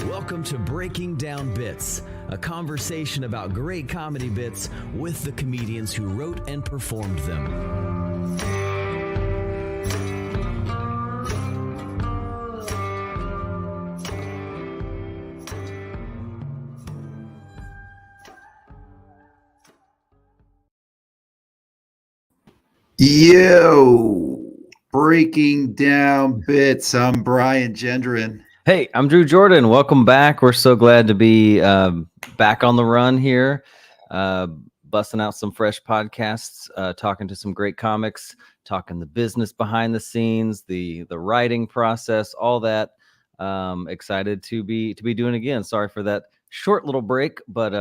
Welcome to Breaking Down Bits, a conversation about great comedy bits with the comedians who wrote and performed them. Yo, Breaking Down Bits. I'm Brian Gendron. Hey, I'm Drew Jordan. Welcome back. We're so glad to be back on the run here, busting out some fresh podcasts, talking to some great comics, talking the business behind the scenes, the writing process, all that. Excited to be doing again. Sorry for that short little break, but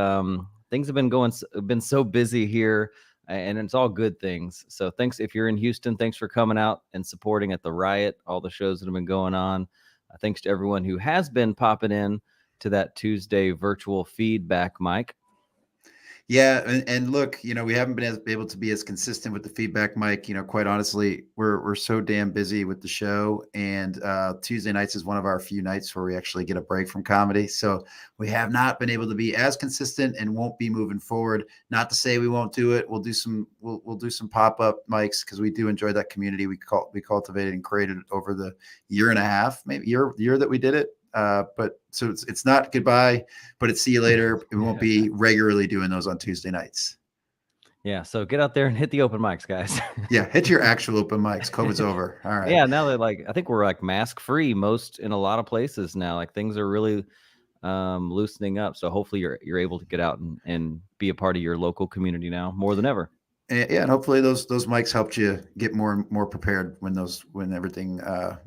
things have been so busy here, and it's all good things. So thanks if you're in Houston. Thanks for coming out and supporting at the Riot, all the shows that have been going on. Thanks to everyone who has been popping in to that Tuesday virtual feedback, Mike. Yeah, and look, we haven't been able to be as consistent with the feedback, Mike. Quite honestly, we're so damn busy with the show, and Tuesday nights is one of our few nights where we actually get a break from comedy. So we have not been able to be as consistent, and won't be moving forward. Not to say we won't do it. We'll do some pop-up mics because we do enjoy that community we cultivated and created over the year and a half, maybe year that we did it. But so it's not goodbye, but it's see you later. We won't be regularly doing those on Tuesday nights. Yeah, so get out there and hit the open mics, guys. Yeah, hit your actual open mics. COVID's over. All right. Yeah, now they're I think we're mask free in a lot of places now. Things are really loosening up. So hopefully you're able to get out and be a part of your local community now more than ever. And hopefully those mics helped you get more and more prepared when everything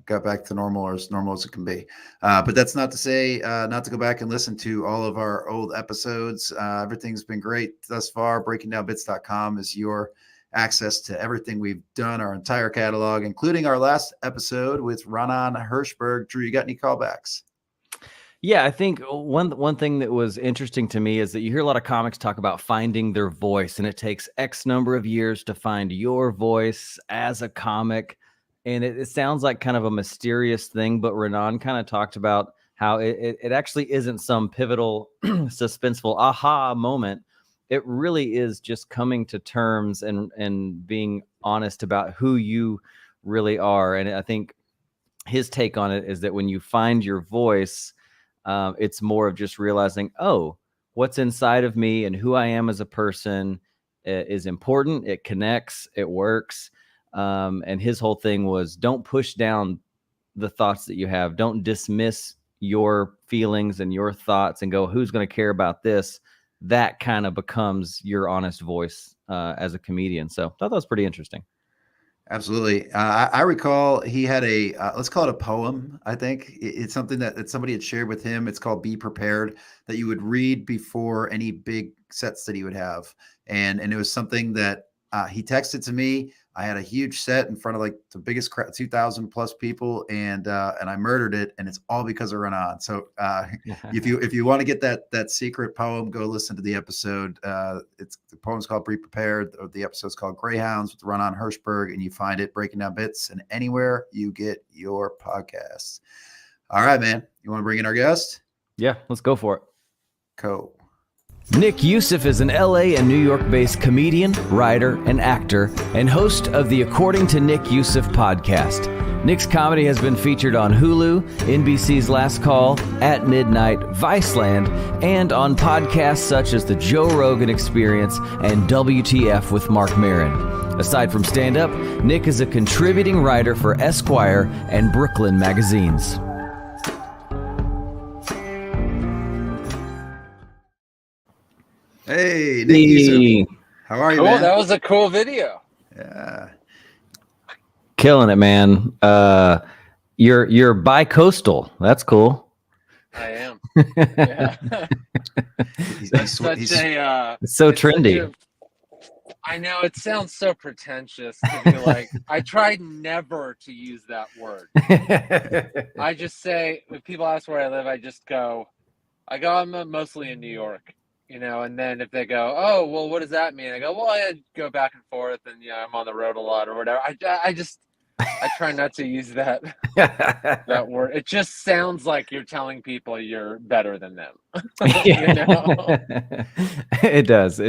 got back to normal, or as normal as it can be. But that's not to say not to go back and listen to all of our old episodes. Everything's been great thus far. BreakingDownBits.com is your access to everything we've done, our entire catalog, including our last episode with Ronan Hirschberg. Drew, you got any callbacks? Yeah, I think one thing that was interesting to me is that you hear a lot of comics talk about finding their voice, and it takes X number of years to find your voice as a comic. And it sounds like kind of a mysterious thing, but Renan kind of talked about how it actually isn't some pivotal, suspenseful aha moment. It really is just coming to terms and being honest about who you really are. And I think his take on it is that when you find your voice, it's more of just realizing, oh, what's inside of me and who I am as a person is important. It connects, it works. And his whole thing was, don't push down the thoughts that you have. Don't dismiss your feelings and your thoughts and go, who's going to care about this? That kind of becomes your honest voice as a comedian. So I thought that was pretty interesting. Absolutely. I recall he had a, let's call it a poem. I think it's something that somebody had shared with him. It's called Be Prepared, that you would read before any big sets that he would have. And it was something that he texted to me. I had a huge set in front of the biggest crowd, 2,000 plus people, and I murdered it, and it's all because of Renan. So if you want to get that secret poem, go listen to the episode. The poem's called Be Prepared. The episode's called Greyhounds with Renan Hirschberg, and you find it Breaking Down Bits and anywhere you get your podcasts. All right, man. You want to bring in our guest? Yeah, let's go for it. Cool. Nick Youssef is an LA and New York-based comedian, writer, and actor, and host of the According to Nick Youssef podcast. Nick's comedy has been featured on Hulu, NBC's Last Call, At Midnight, Viceland, and on podcasts such as The Joe Rogan Experience and WTF with Mark Maron. Aside from stand-up, Nick is a contributing writer for Esquire and Brooklyn magazines. Hey, Nick Youssef. How are you, cool, man? That was a cool video. Yeah. Killing it, man. You're bi-coastal. That's cool. I am. Yeah. That's such a it's so trendy. I know it sounds so pretentious to be like, I tried never to use that word. I just say, when people ask where I live, I go, I'm mostly in New York. and then if they go, oh, well, what does that mean? I go, well, I go back and forth, and I'm on the road a lot or whatever. I try not to use that word. It just sounds like you're telling people you're better than them. It does.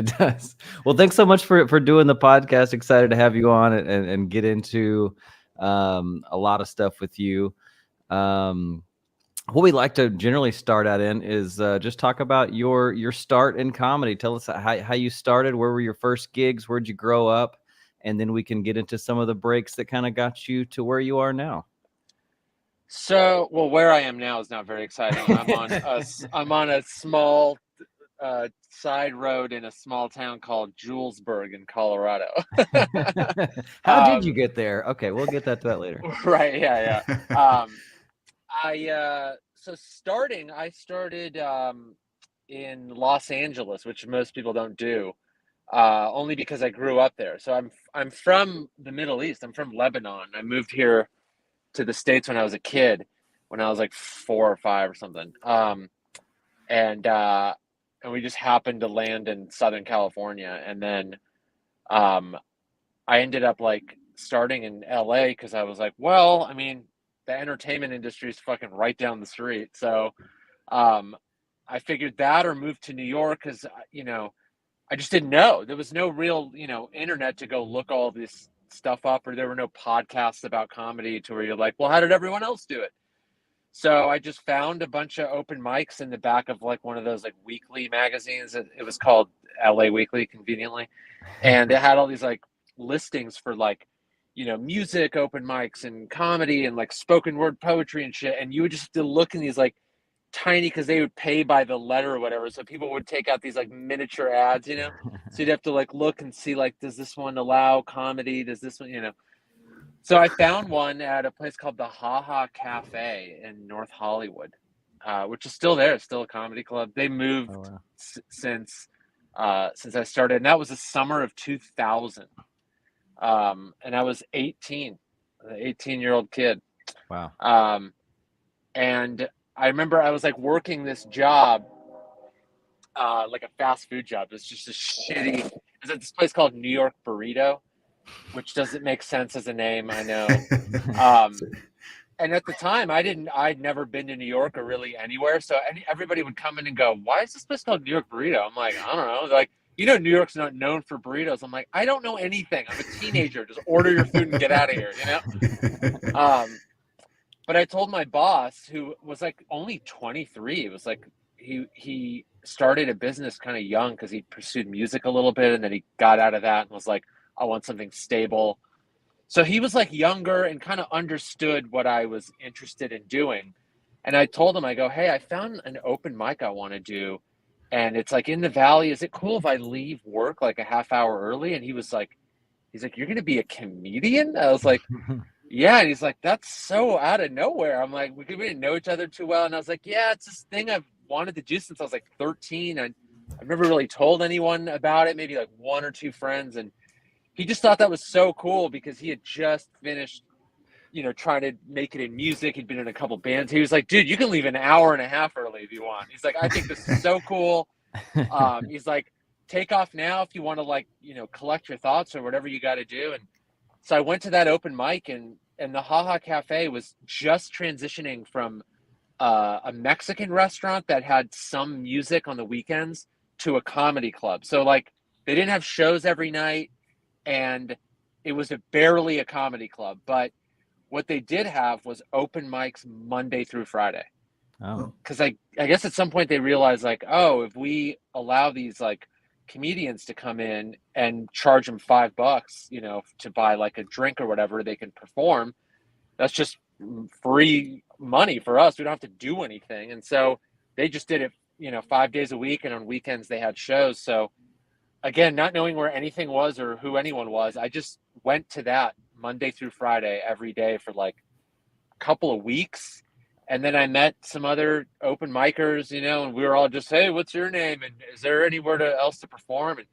Well, thanks so much for doing the podcast. Excited to have you on and get into a lot of stuff with you. What we like to generally start out in is just talk about your start in comedy. Tell us how you started. Where were your first gigs? Where'd you grow up? And then we can get into some of the breaks that kind of got you to where you are now. So, well, where I am now is not very exciting. I'm on a small side road in a small town called Julesburg in Colorado. How did you get there? Okay, we'll get to that later. Right. Yeah. I started in Los Angeles, which most people don't do. Only because I grew up there. So I'm from the Middle East. I'm from Lebanon. I moved here to the States when I was a kid, when I was like 4 or 5 or something. And we just happened to land in Southern California. And then I ended up like starting in LA because I was like, well, I mean, the entertainment industry is fucking right down the street. So I figured that or move to New York because, I just didn't know. There was no real, internet to go look all this stuff up, or there were no podcasts about comedy to where you're like, well, how did everyone else do it? So I just found a bunch of open mics in the back of like one of those like weekly magazines. It was called LA Weekly, conveniently. And it had all these like listings for like, music open mics and comedy and like spoken word poetry and shit. And you would just have to look in these like tiny, because they would pay by the letter or whatever, so people would take out these like miniature ads, so you'd have to like look and see like, does this one allow comedy, does this one, so I found one at a place called the Ha Ha Cafe in North Hollywood, which is still there. It's still a comedy club. They moved since I started, and that was the summer of 2000, and I was 18, an 18-year-old kid. Wow. And I remember I was like working this job, like a fast food job. It's just it's at this place called New York Burrito, which doesn't make sense as a name, I know. And at the time I'd never been to New York or really anywhere. So everybody would come in and go, why is this place called New York Burrito? I'm like, I don't know. They're like, New York's not known for burritos. I'm like, I don't know anything. I'm a teenager. Just order your food and get out of here, But I told my boss, who was like only 23, it was like he started a business kind of young because he pursued music a little bit, and then he got out of that and was like, I want something stable. So he was like younger and kind of understood what I was interested in doing. And I told him, I go, hey, I found an open mic I want to do. And it's like in the Valley. Is it cool if I leave work like a half hour early? And he's like, you're going to be a comedian? I was like, yeah. And he's like, that's so out of nowhere. I'm like, we didn't know each other too well. And I was like, yeah, it's this thing I've wanted to do since I was like 13. I've never really told anyone about it, maybe like 1 or 2 friends. And he just thought that was so cool because he had just finished, trying to make it in music. He'd been in a couple bands. He was like, dude, you can leave an hour and a half early if you want. He's like, I think this is so cool. He's like, take off now if you want to like, collect your thoughts or whatever you got to do. And so I went to that open mic, and the Ha Ha Cafe was just transitioning from a Mexican restaurant that had some music on the weekends to a comedy club. So like they didn't have shows every night, and it was barely a comedy club. But what they did have was open mics Monday through Friday. Oh, because I guess at some point they realized like, oh, if we allow these like comedians to come in and charge them $5, to buy like a drink or whatever, they can perform. That's just free money for us. We don't have to do anything. And so they just did it, 5 days a week, and on weekends they had shows. So again, not knowing where anything was or who anyone was, I just went to that Monday through Friday every day for like a couple of weeks. And then I met some other open micers, and we were all just, hey, what's your name? And is there anywhere else to perform? And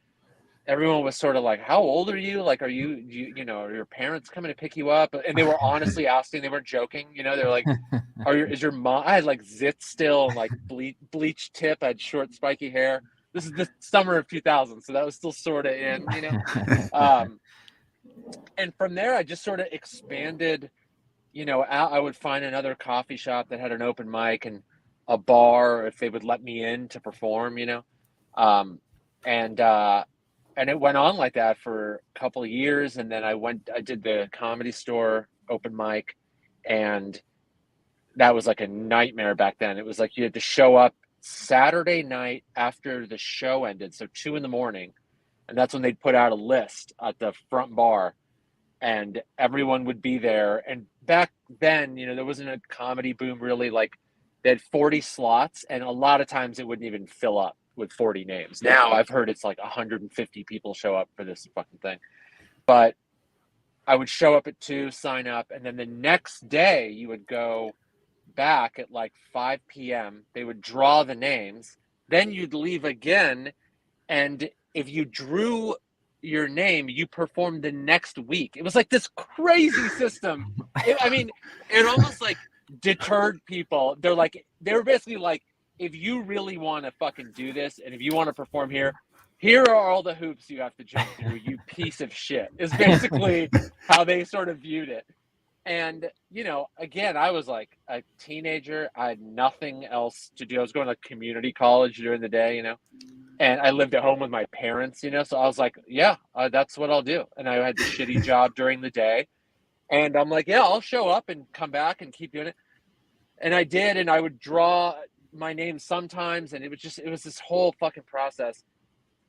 everyone was sort of like, how old are you? Like, are are your parents coming to pick you up? And they were honestly asking, they weren't joking. They're like, is your mom? I had like zits still, and like bleached tip. I had short spiky hair. This is the summer of 2000, so that was still sort of in, you know. And from there, I just sort of expanded. You know, I would find another coffee shop that had an open mic and a bar if they would let me in to perform. You know, and it went on like that for a couple of years, and then I did the Comedy Store open mic, and that was like a nightmare back then. It was like you had to show up Saturday night after the show ended, so 2 a.m, and that's when they'd put out a list at the front bar, and everyone would be there. And back then, you know, there wasn't a comedy boom really. Like, they had 40 slots, and a lot of times it wouldn't even fill up with 40 names. Now I've heard it's like 150 people show up for this fucking thing. But I would show up at 2, sign up, and then the next day you would go back at like 5 p.m. They would draw the names. Then you'd leave again, and if you drew your name, you performed the next week. It was like this crazy system. It almost like deterred people. They were basically like, if you really want to fucking do this, and if you want to perform here are all the hoops you have to jump through, you piece of shit, is basically how they sort of viewed it. And, you know, again, I was like a teenager. I had nothing else to do. I was going to community college during the day, you know, and I lived at home with my parents, you know, so I was like, yeah, that's what I'll do. And I had the shitty job during the day, and I'm like, yeah, I'll show up and come back and keep doing it. And I did, and I would draw my name sometimes, and it was this whole fucking process.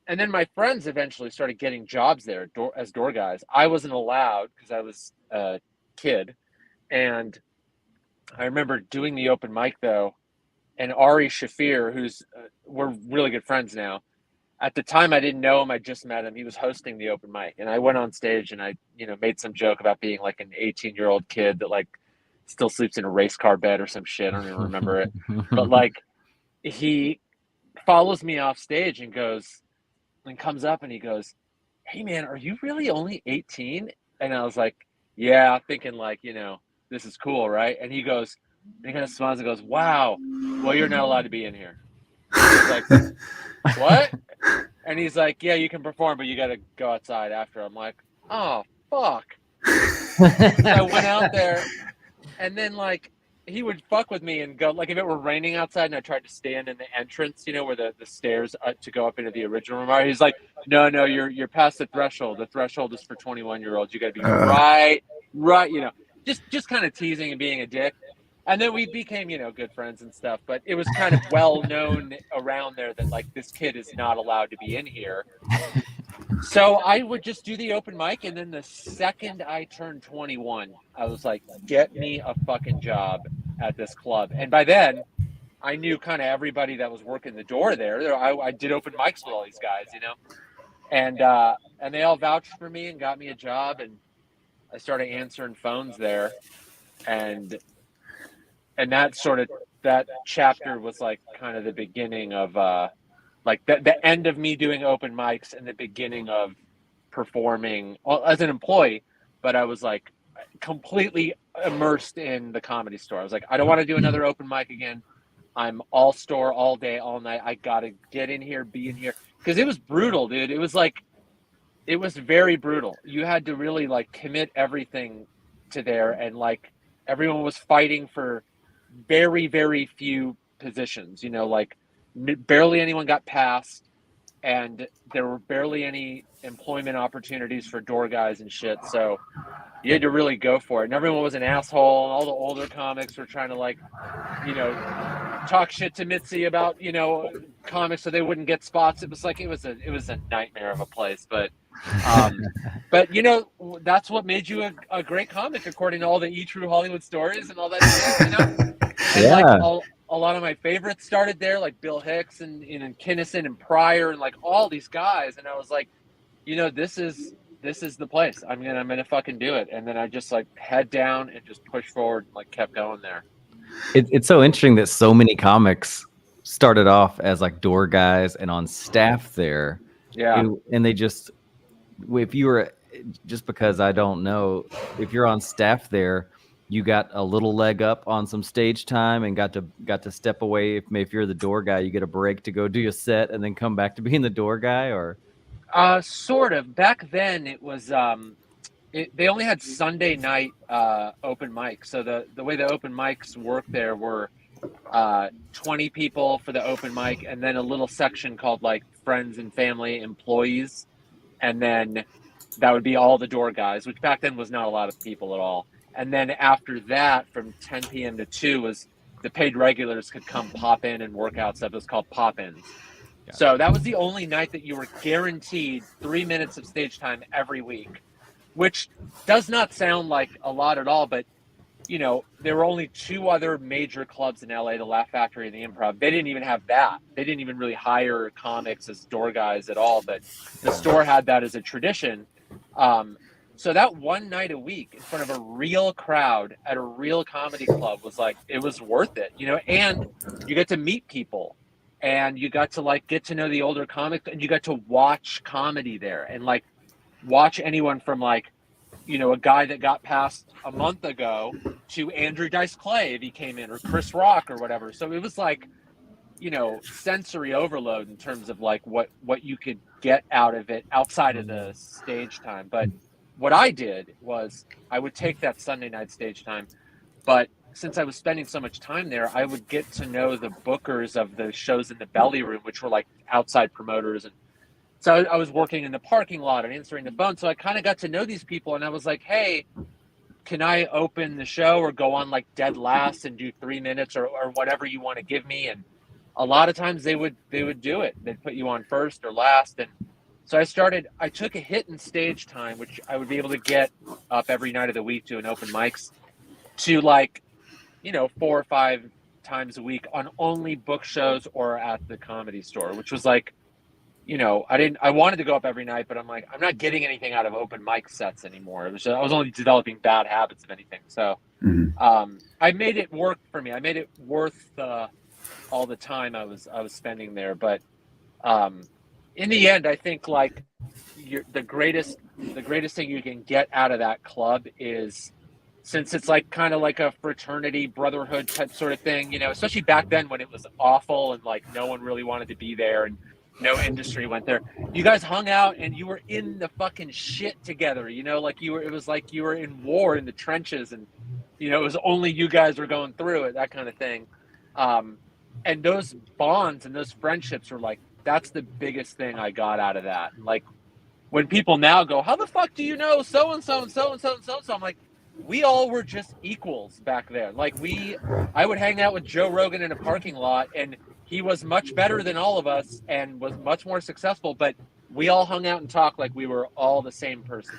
And then my friends eventually started getting jobs there as door guys. I wasn't allowed because I was a kid. And I remember doing the open mic though, and Ari Shafir, we're really good friends now. At the time, I didn't know him. I just met him. He was hosting the open mic, and I went on stage and I, you know, made some joke about being like an 18-year-old kid that like still sleeps in a race car bed or some shit. I don't even remember it. But like, he follows me off stage and comes up and he goes, "Hey man, are you really only 18? And I was like, yeah, thinking like, you know, this is cool, right? And he kind of smiles and goes, wow, well, you're not allowed to be in here. I was like, what? And he's like, yeah, you can perform, but you got to go outside after. I'm like, oh, fuck. So I went out there, and then like, he would fuck with me and go, like, if it were raining outside and I tried to stand in the entrance, you know, where the stairs to go up into the original room are, he's like, no, you're past the threshold. The threshold is for 21-year-olds. You got to be right, you know, just kind of teasing and being a dick. And then we became, you know, good friends and stuff. But it was kind of well known around there that like, this kid is not allowed to be in here. So I would just do the open mic, and then the second I turned 21, I was like, get me a fucking job at this club. And by then, I knew kind of everybody that was working the door there. I did open mics with all these guys, you know, and they all vouched for me and got me a job, and I started answering phones there, and that chapter was like kind of the beginning of like the end of me doing open mics and the beginning of performing as an employee. But I was like completely immersed in the Comedy Store. I was like, I don't want to do another open mic again. I'm all store all day, all night. I got to get in here, be in here. Because it was brutal, dude. It was very brutal. You had to really like commit everything to there. And like everyone was fighting for very, very few positions, you know, like barely anyone got passed, and there were barely any employment opportunities for door guys and shit. So you had to really go for it. And everyone was an asshole, and all the older comics were trying to like, you know, talk shit to Mitzi about, you know, comics so they wouldn't get spots. It was like, it was a nightmare of a place. But but you know, that's what made you a great comic, according to all the E-True Hollywood stories and all that shit, you know? And Yeah. like a lot of my favorites started there, like Bill Hicks and Kinnison and Pryor and like all these guys. And I was like, you know, this is the place. I'm gonna fucking do it. And then I just like head down and just push forward, like kept going there. It's so interesting that so many comics started off as like door guys and on staff there. Yeah. And they just, if you were, just because I don't know, if you're on staff there, you got a little leg up on some stage time and got to step away. If you're the door guy, you get a break to go do your set and then come back to being the door guy, or Sort of. Back then, it was they only had Sunday night open mics. So the way the open mics worked there were 20 people for the open mic, and then a little section called like friends and family employees, and then that would be all the door guys, which back then was not a lot of people at all. And then after that, from 10 p.m. to 2 was the paid regulars could come pop in and work out stuff. It was called pop-ins. So that was the only night that you were guaranteed 3 minutes of stage time every week, which does not sound like a lot at all, but there were only 2 other major clubs in LA, the Laugh Factory and the Improv. They didn't even have that. They didn't even really hire comics as door guys at all, but the store had that as a tradition. So that one night a week in front of a real crowd at a real comedy club was like, it was worth it, and you get to meet people and you got to get to know the older comics, and you got to watch comedy there and watch anyone from a guy that got passed a month ago to Andrew Dice Clay if he came in, or Chris Rock or whatever. So it was sensory overload in terms of what you could get out of it outside of the stage time. But what I did was I would take that Sunday night stage time, but since I was spending so much time there, I would get to know the bookers of the shows in the belly room, which were outside promoters. And so I was working in the parking lot and answering the phone. So I kind of got to know these people, and I was like, hey, can I open the show or go on dead last and do 3 minutes or whatever you want to give me? And a lot of times they would do it. They'd put you on first or last. And so I took a hit in stage time, which I would be able to get up every night of the week doing open mics, to 4 or 5 times a week on only book shows or at the Comedy Store, which was I wanted to go up every night, but I'm not getting anything out of open mic sets anymore. I was only developing bad habits, if anything. So I made it work for me. I made it worth all the time I was spending there. But in the end, I think the greatest thing you can get out of that club is, since it's kind of like a fraternity brotherhood type sort of thing, especially back then when it was awful and no one really wanted to be there and no industry went there. You guys hung out and you were in the fucking shit together, it was like you were in war in the trenches, and it was only you guys were going through it, that kind of thing. And those bonds and those friendships were that's the biggest thing I got out of that. When people now go, how the fuck do you know so-and-so and so-and-so and so-and-so? I'm like, we all were just equals back then. I would hang out with Joe Rogan in a parking lot, and he was much better than all of us and was much more successful, but we all hung out and talked like we were all the same person.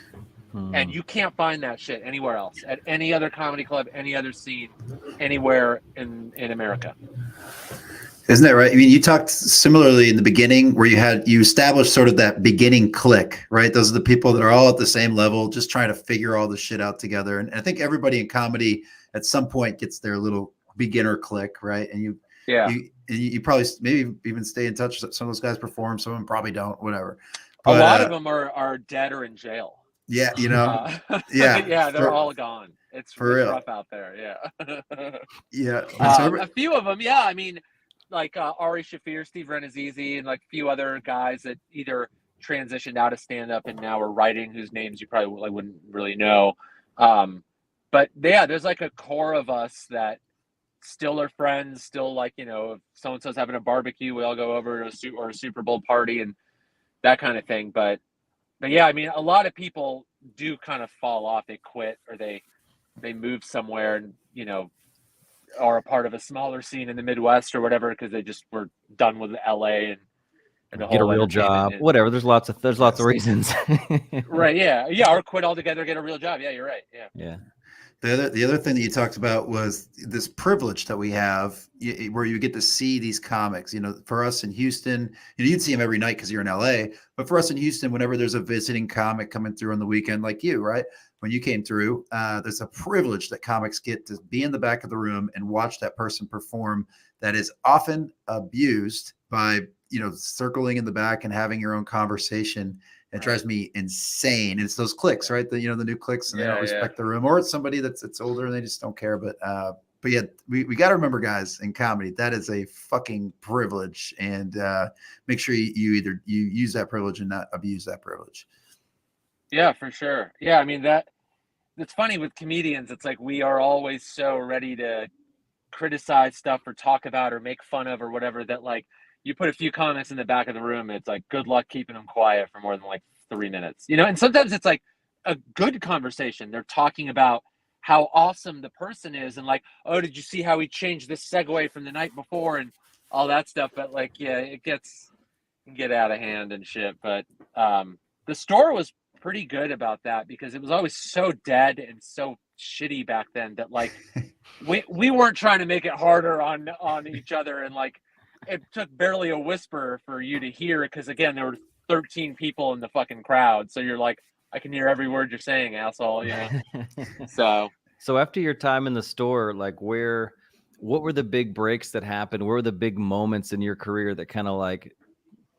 And you can't find that shit anywhere else, at any other comedy club, any other scene, anywhere in America. Isn't that right? I mean, you talked similarly in the beginning where you established sort of that beginning clique, right? Those are the people that are all at the same level, just trying to figure all this shit out together. And I think everybody in comedy at some point gets their little beginner clique, right? And you probably maybe even stay in touch. Some of those guys perform, some of them probably don't, whatever. But, a lot of them are dead or in jail. Yeah, They're all gone. It's rough out there. Yeah. Yeah. A few of them, yeah. I mean, Ari Shaffir, Steve Renazizi, and a few other guys that either transitioned out of stand-up and now are writing, whose names you probably wouldn't really know. But yeah, there's a core of us that still are friends, still if so-and-so's having a barbecue, we all go over to a Super Bowl party and that kind of thing. But yeah, I mean, a lot of people do kind of fall off. They quit or they move somewhere and, are a part of a smaller scene in the Midwest or whatever, because they just were done with LA and the get a whole real job, whatever. There's lots of reasons. Right. Yeah. Or quit altogether, get a real job. Yeah, you're right. Yeah. The other thing that you talked about was this privilege that we have where you get to see these comics. For us in Houston, you'd see them every night because you're in LA. But for us in Houston, whenever there's a visiting comic coming through on the weekend, like you, right? When you came through, there's a privilege that comics get to be in the back of the room and watch that person perform that is often abused by, circling in the back and having your own conversation. It drives me insane. And it's those clicks, right? The new clicks, and they don't respect the room, or it's somebody that's older and they just don't care. But yeah, we got to remember, guys, in comedy, that is a fucking privilege, and make sure you use that privilege and not abuse that privilege. Yeah, for sure. Yeah, I mean it's funny with comedians. It's like we are always so ready to criticize stuff or talk about or make fun of or whatever, that like you put a few comments in the back of the room, and it's like, good luck keeping them quiet for more than like 3 minutes, and sometimes it's like a good conversation. They're talking about how awesome the person is, and like, oh, did you see how he changed this segue from the night before and all that stuff. But like, yeah, it can get out of hand and shit. But the store was pretty good about that, because it was always so dead and so shitty back then that like we weren't trying to make it harder on each other, and like it took barely a whisper for you to hear, because again, there were 13 people in the fucking crowd, so you're like, I can hear every word you're saying, asshole. So after your time in the store, like what were the big breaks that happened? What were the big moments in your career that kind of like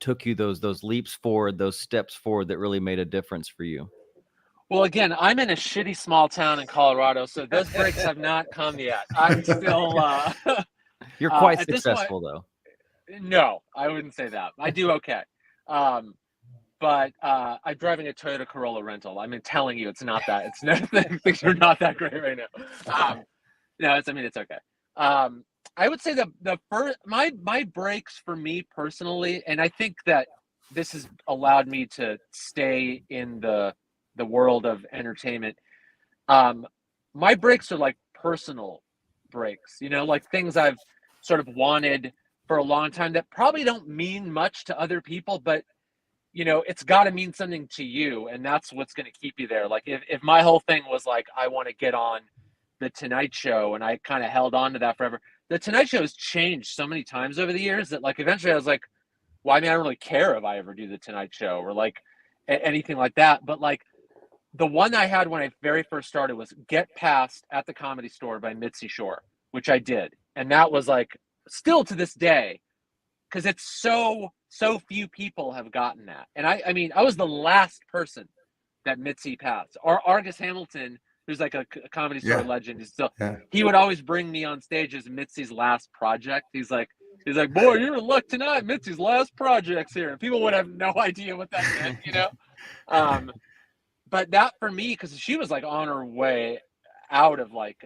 took you those leaps forward, those steps forward that really made a difference for you? Well, again, I'm in a shitty small town in Colorado, so those breaks have not come yet. I'm still you're quite successful though. No, I wouldn't say that. I do okay. But I'm driving a Toyota Corolla rental. I'm telling you, it's not that. It's not, things are not that great right now. No, it's okay. I would say the first my breaks for me personally, and I think that this has allowed me to stay in the world of entertainment. My breaks are like personal breaks, like things I've sort of wanted for a long time that probably don't mean much to other people, but it's got to mean something to you, and that's what's going to keep you there. Like if my whole thing was like, I want to get on the Tonight Show, and I kind of held on to that forever. The Tonight Show has changed so many times over the years that like eventually I was like, well, I mean, I don't really care if I ever do the Tonight Show or like anything like that. But like the one I had when I very first started was Get Past at the Comedy Store by Mitzi Shore, which I did. And that was like still to this day, because it's so few people have gotten that. And I mean, I was the last person that Mitzi passed. Or Argus Hamilton, who's like a Comedy Store legend, is still he would always bring me on stage as Mitzi's last project. He's like, boy, you're in luck tonight. Mitzi's last project's here. And people would have no idea what that meant, But that for me, because she was like on her way out of like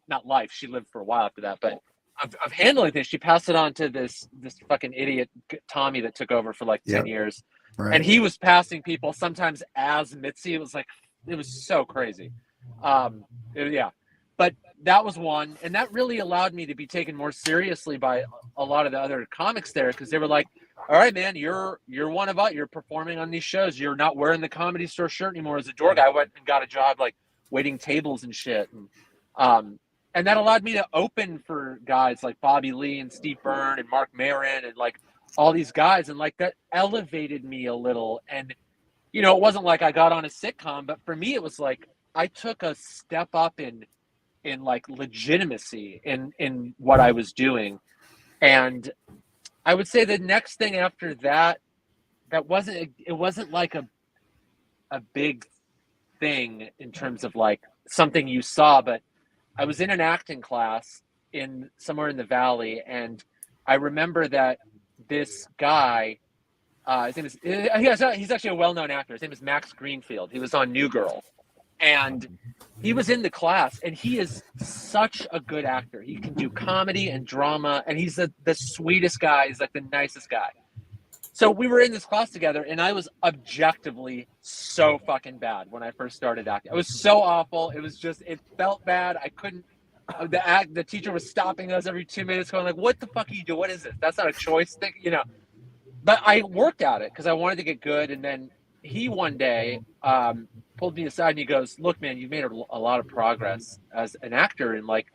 not life. She lived for a while after that, but of handling things, she passed it on to this fucking idiot Tommy that took over for like 10 years. Right. And he was passing people sometimes as Mitzi. It was so crazy. But that was one, and that really allowed me to be taken more seriously by a lot of the other comics there, because they were like, all right, man, you're one of us. You're performing on these shows. You're not wearing the Comedy Store shirt anymore. As a door guy, I went and got a job like waiting tables and shit. And that allowed me to open for guys like Bobby Lee and Steve Byrne and Mark Maron and like all these guys. And like that elevated me a little. And, it wasn't like I got on a sitcom, but for me, it was like I took a step up in like legitimacy in what I was doing. And I would say the next thing after that, it wasn't like a big thing in terms of like something you saw, but I was in an acting class somewhere in the Valley, and I remember that this guy, his name is, he's actually a well-known actor. His name is Max Greenfield. He was on New Girl, and he was in the class, and he is such a good actor. He can do comedy and drama, and he's the sweetest guy. He's like the nicest guy. So we were in this class together, and I was objectively so fucking bad when I first started acting. I was so awful. It felt bad. I couldn't. The teacher was stopping us every 2 minutes, going like, "What the fuck are you doing? What is this? That's not a choice thing, But I worked at it because I wanted to get good. And then he one day pulled me aside and he goes, "Look, man, you've made a lot of progress as an actor." And like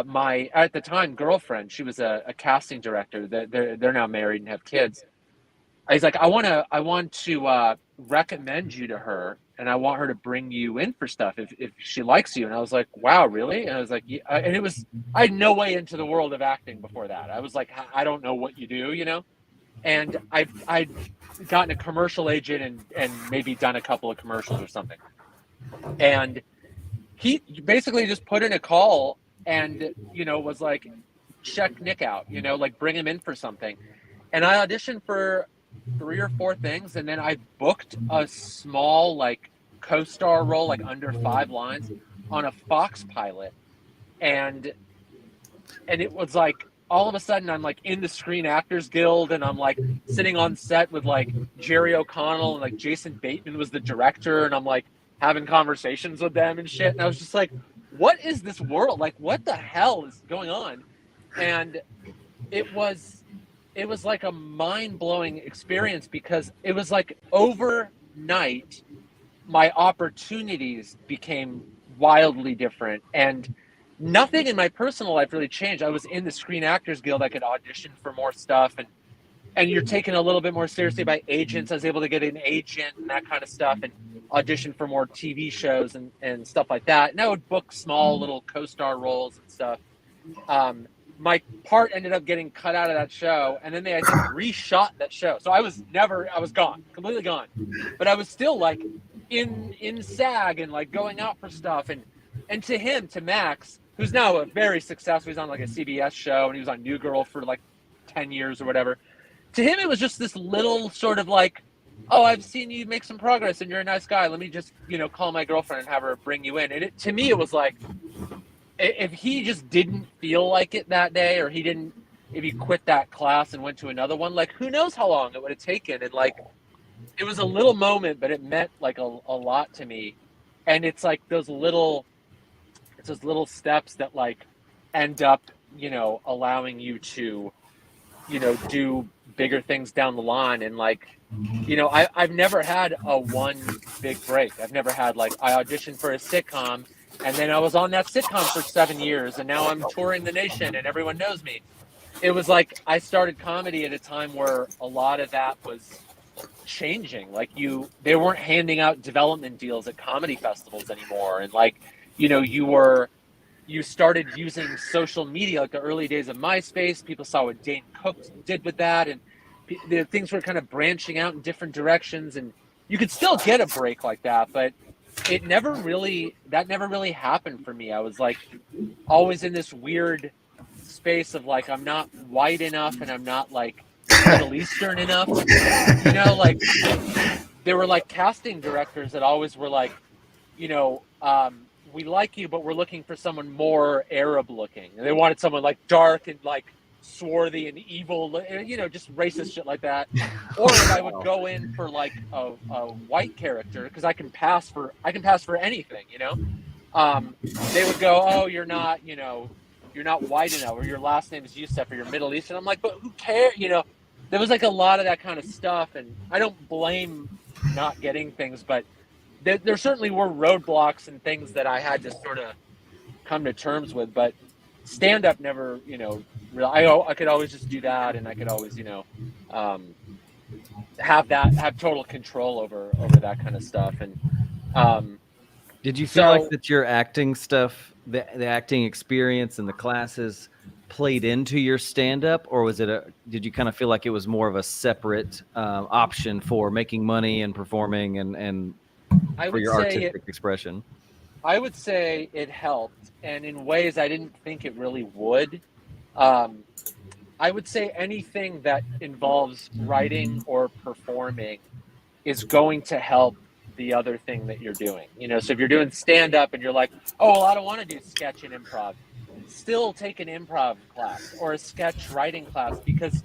my at the time girlfriend, she was a casting director. They're now married and have kids. He's like, I want to recommend you to her, and I want her to bring you in for stuff if she likes you. And I was like, wow, really? And I was like, yeah. And I had no way into the world of acting before that. I was like, I don't know what you do, and I'd gotten a commercial agent and maybe done a couple of commercials or something. And he basically just put in a call and, was like, check Nick out, like bring him in for something. And I auditioned for 3 or 4 things. And then I booked a small, like, co-star role, like under 5 lines on a Fox pilot. And it was like, all of a sudden I'm like in the Screen Actors Guild, and I'm like sitting on set with like Jerry O'Connell, and like Jason Bateman was the director, and I'm like having conversations with them and shit. And I was just like, what is this world? Like, what the hell is going on? And it was like a mind-blowing experience, because it was like overnight my opportunities became wildly different, and nothing in my personal life really changed. I was in the Screen Actors Guild. I could audition for more stuff, and you're taken a little bit more seriously by agents. I was able to get an agent and that kind of stuff, and audition for more TV shows and stuff like that. And I would book small little co-star roles and stuff. My part ended up getting cut out of that show, and then they, I think, reshot that show. So I was gone, completely gone. But I was still like in SAG and like going out for stuff. And to Max, who's now a very successful, he's on like a CBS show, and he was on New Girl for like 10 years or whatever. To him, it was just this little sort of like, oh, I've seen you make some progress and you're a nice guy. Let me just, call my girlfriend and have her bring you in. And to me, it was like, if he just didn't feel like it that day, or if he quit that class and went to another one, like, who knows how long it would have taken. And like, it was a little moment, but it meant like a lot to me. And it's like those little steps that like end up, allowing you to, do bigger things down the line. And like, I've never had a one big break. I've never had like, I auditioned for a sitcom, and then I was on that sitcom for 7 years, and now I'm touring the nation and everyone knows me. It was like I started comedy at a time where a lot of that was changing. Like they weren't handing out development deals at comedy festivals anymore. And like, you started using social media, like the early days of MySpace. People saw what Dane Cook did with that, and the things were kind of branching out in different directions. And you could still get a break like that, but that never really happened for me. I was like always in this weird space of like, I'm not white enough, and I'm not like Middle Eastern enough. Like there were like casting directors that always were like, we like you, but we're looking for someone more Arab looking. And they wanted someone like dark and like swarthy and evil, just racist shit like that. Or if I would go in for like a white character, because I can pass for anything, they would go, oh, you're not white enough, or your last name is Youssef, or you're Middle Eastern. I'm like, but who cares? There was like a lot of that kind of stuff, and I don't blame not getting things, but there certainly were roadblocks and things that I had to sort of come to terms with. But stand-up never, I could always just do that, and I could always, have total control over that kind of stuff. And did you feel like that your acting stuff, the acting experience and the classes played into your stand-up, or was it did you kind of feel like it was more of a separate option for making money and performing and for your artistic expression? I would say it helped, and in ways I didn't think it really would. I would say anything that involves writing or performing is going to help the other thing that you're doing. So if you're doing stand-up and you're like, oh, well, I don't want to do sketch and improv, still take an improv class or a sketch writing class, because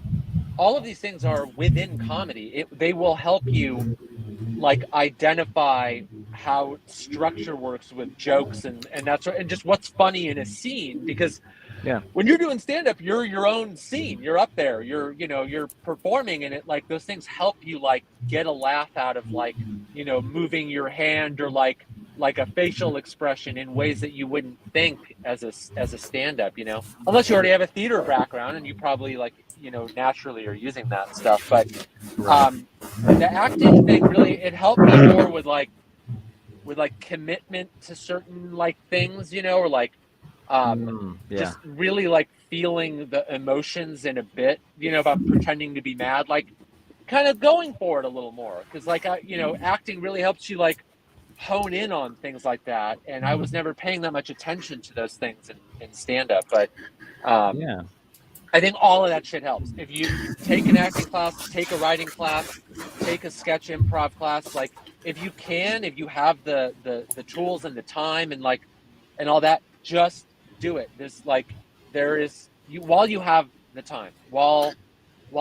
all of these things are within comedy. They will help you like identify how structure works with jokes and that's and just what's funny in a scene. Because when you're doing stand-up, you're your own scene. You're up there. You're performing, and it like those things help you like get a laugh out of like moving your hand or like a facial expression in ways that you wouldn't think as a stand-up. Unless you already have a theater background and you probably like naturally are using that stuff. But the acting thing really, it helped me more with like commitment to certain like things, or like Just really like feeling the emotions in a bit, about pretending to be mad, like kind of going for it a little more. Cause like, acting really helps you like hone in on things like that. And I was never paying that much attention to those things in stand up, but I think all of that shit helps. If you take an acting class, take a writing class, take a sketch improv class, like if you have the tools and the time and like, and all that, just do it. While you have the time, while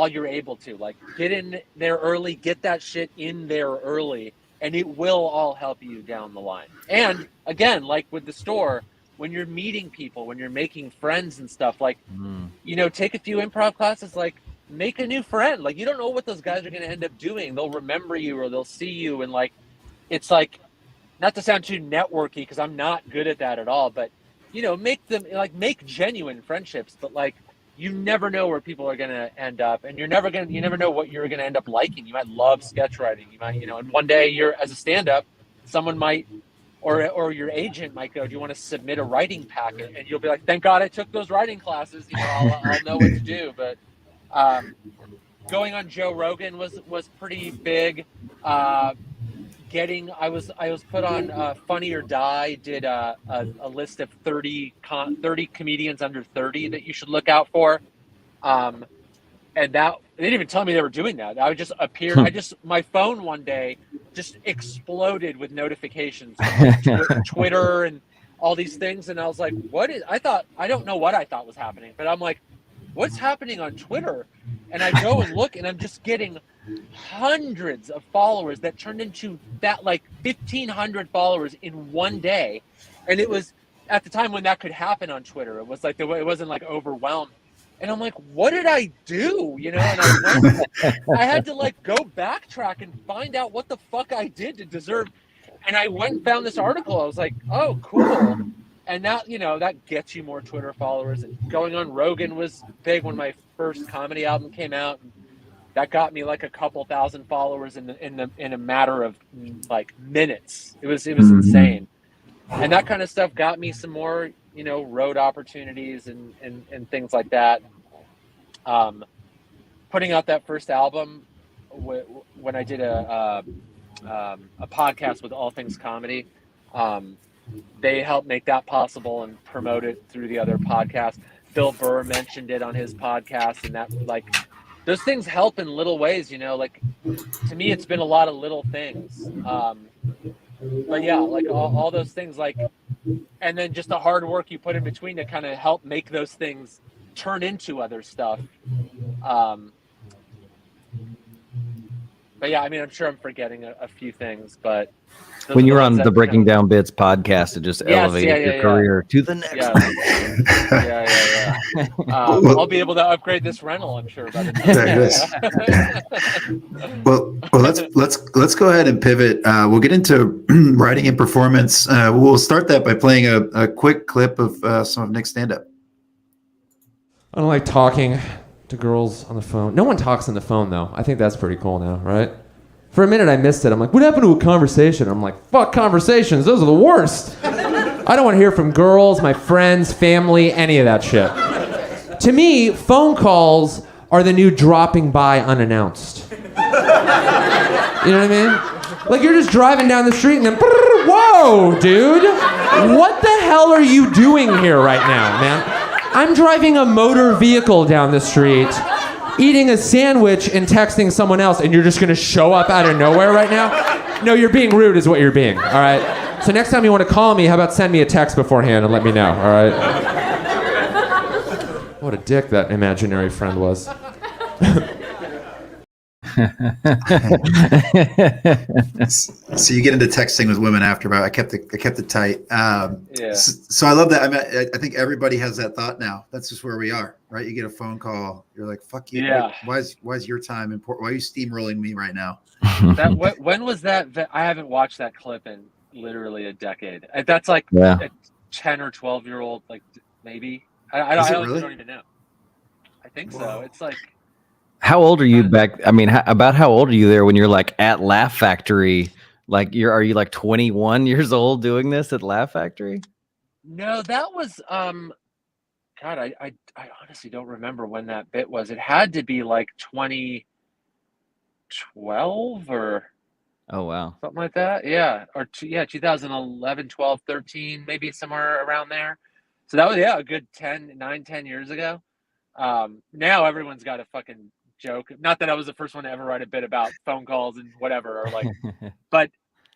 you're able to, like, get in there early, get that shit in there early, and it will all help you down the line. And again, like with the store, when you're meeting people, when you're making friends and stuff, like, take a few improv classes, like make a new friend. Like, you don't know what those guys are going to end up doing. They'll remember you or they'll see you. And like, it's like, not to sound too networky, because I'm not good at that at all, but make genuine friendships. But like, you never know where people are going to end up, and you never know what you're going to end up liking. You might love sketch writing. You might, and one day you're, as a stand-up, someone might, or your agent might go, do you want to submit a writing packet? And you'll be like, thank God I took those writing classes. I'll know what to do. But going on Joe Rogan was pretty big. I was put on Funny or Die, did a list of 30 comedians under 30 that you should look out for. And that, they didn't even tell me they were doing that. I just appeared. My phone one day just exploded with notifications from like Twitter and all these things. And I was like, I don't know what I thought was happening, but I'm like, what's happening on Twitter? And I go and look, and I'm just getting hundreds of followers that turned into that, like 1,500 followers in one day. And it was at the time when that could happen on Twitter. It was like, it wasn't like overwhelmed. And I'm like, what did I do? And I had to like go backtrack and find out what the fuck I did to deserve. And I went and found this article. I was like, oh, cool. And that, that gets you more Twitter followers. And going on Rogan was big when my first comedy album came out. And that got me like a couple thousand followers in a matter of like minutes. It was insane. And that kind of stuff got me some more, road opportunities and things like that. Putting out that first album when I did a podcast with All Things Comedy, they helped make that possible and promote it through the other podcasts. Bill Burr mentioned it on his podcast, and that, like, those things help in little ways, like, to me, it's been a lot of little things. But yeah, like all those things, like, and then just the hard work you put in between to kind of help make those things turn into other stuff. But yeah, I mean, I'm sure I'm forgetting a few things, but when you were on the Breaking Down Bits podcast, it just elevated your career to the next level. Yeah. I'll be able to upgrade this rental, I'm sure, by the time. Well, let's go ahead and pivot. We'll get into writing and performance. We'll start that by playing a quick clip of some of Nick's stand-up. I don't like talking to girls on the phone. No one talks on the phone, though. I think that's pretty cool now, right? For a minute, I missed it. I'm like, what happened to a conversation? I'm like, fuck conversations. Those are the worst. I don't want to hear from girls, my friends, family, any of that shit. To me, phone calls are the new dropping by unannounced. You know what I mean? Like, you're just driving down the street and then, whoa, dude. What the hell are you doing here right now, man? I'm driving a motor vehicle down the street, eating a sandwich and texting someone else, and you're just going to show up out of nowhere right now? No, you're being rude is what you're being, all right? So next time you want to call me, how about send me a text beforehand and let me know, all right? What a dick that imaginary friend was. So you get into texting with women after, but I kept it tight. So I love that. I mean, I think everybody has that thought now. That's just where we are, right? You get a phone call, you're like, "Fuck you." Yeah. Why is your time important? Why are you steamrolling me right now? When was that? I haven't watched that clip in literally a decade. That's like a 10 or 12-year-old, like, maybe. I don't even know. I think so. It's like. How old are you back? I mean, about how old are you there when you're like at Laugh Factory? Like, are you like 21 years old doing this at Laugh Factory? No, that was God, I honestly don't remember when that bit was. It had to be like 2012 or Oh wow. something like that. Yeah. Or 2011, 12, 13, maybe somewhere around there. So that was, yeah, a good 10 years ago. Now everyone's got a fucking joke. Not that I was the first one to ever write a bit about phone calls and whatever, or like, but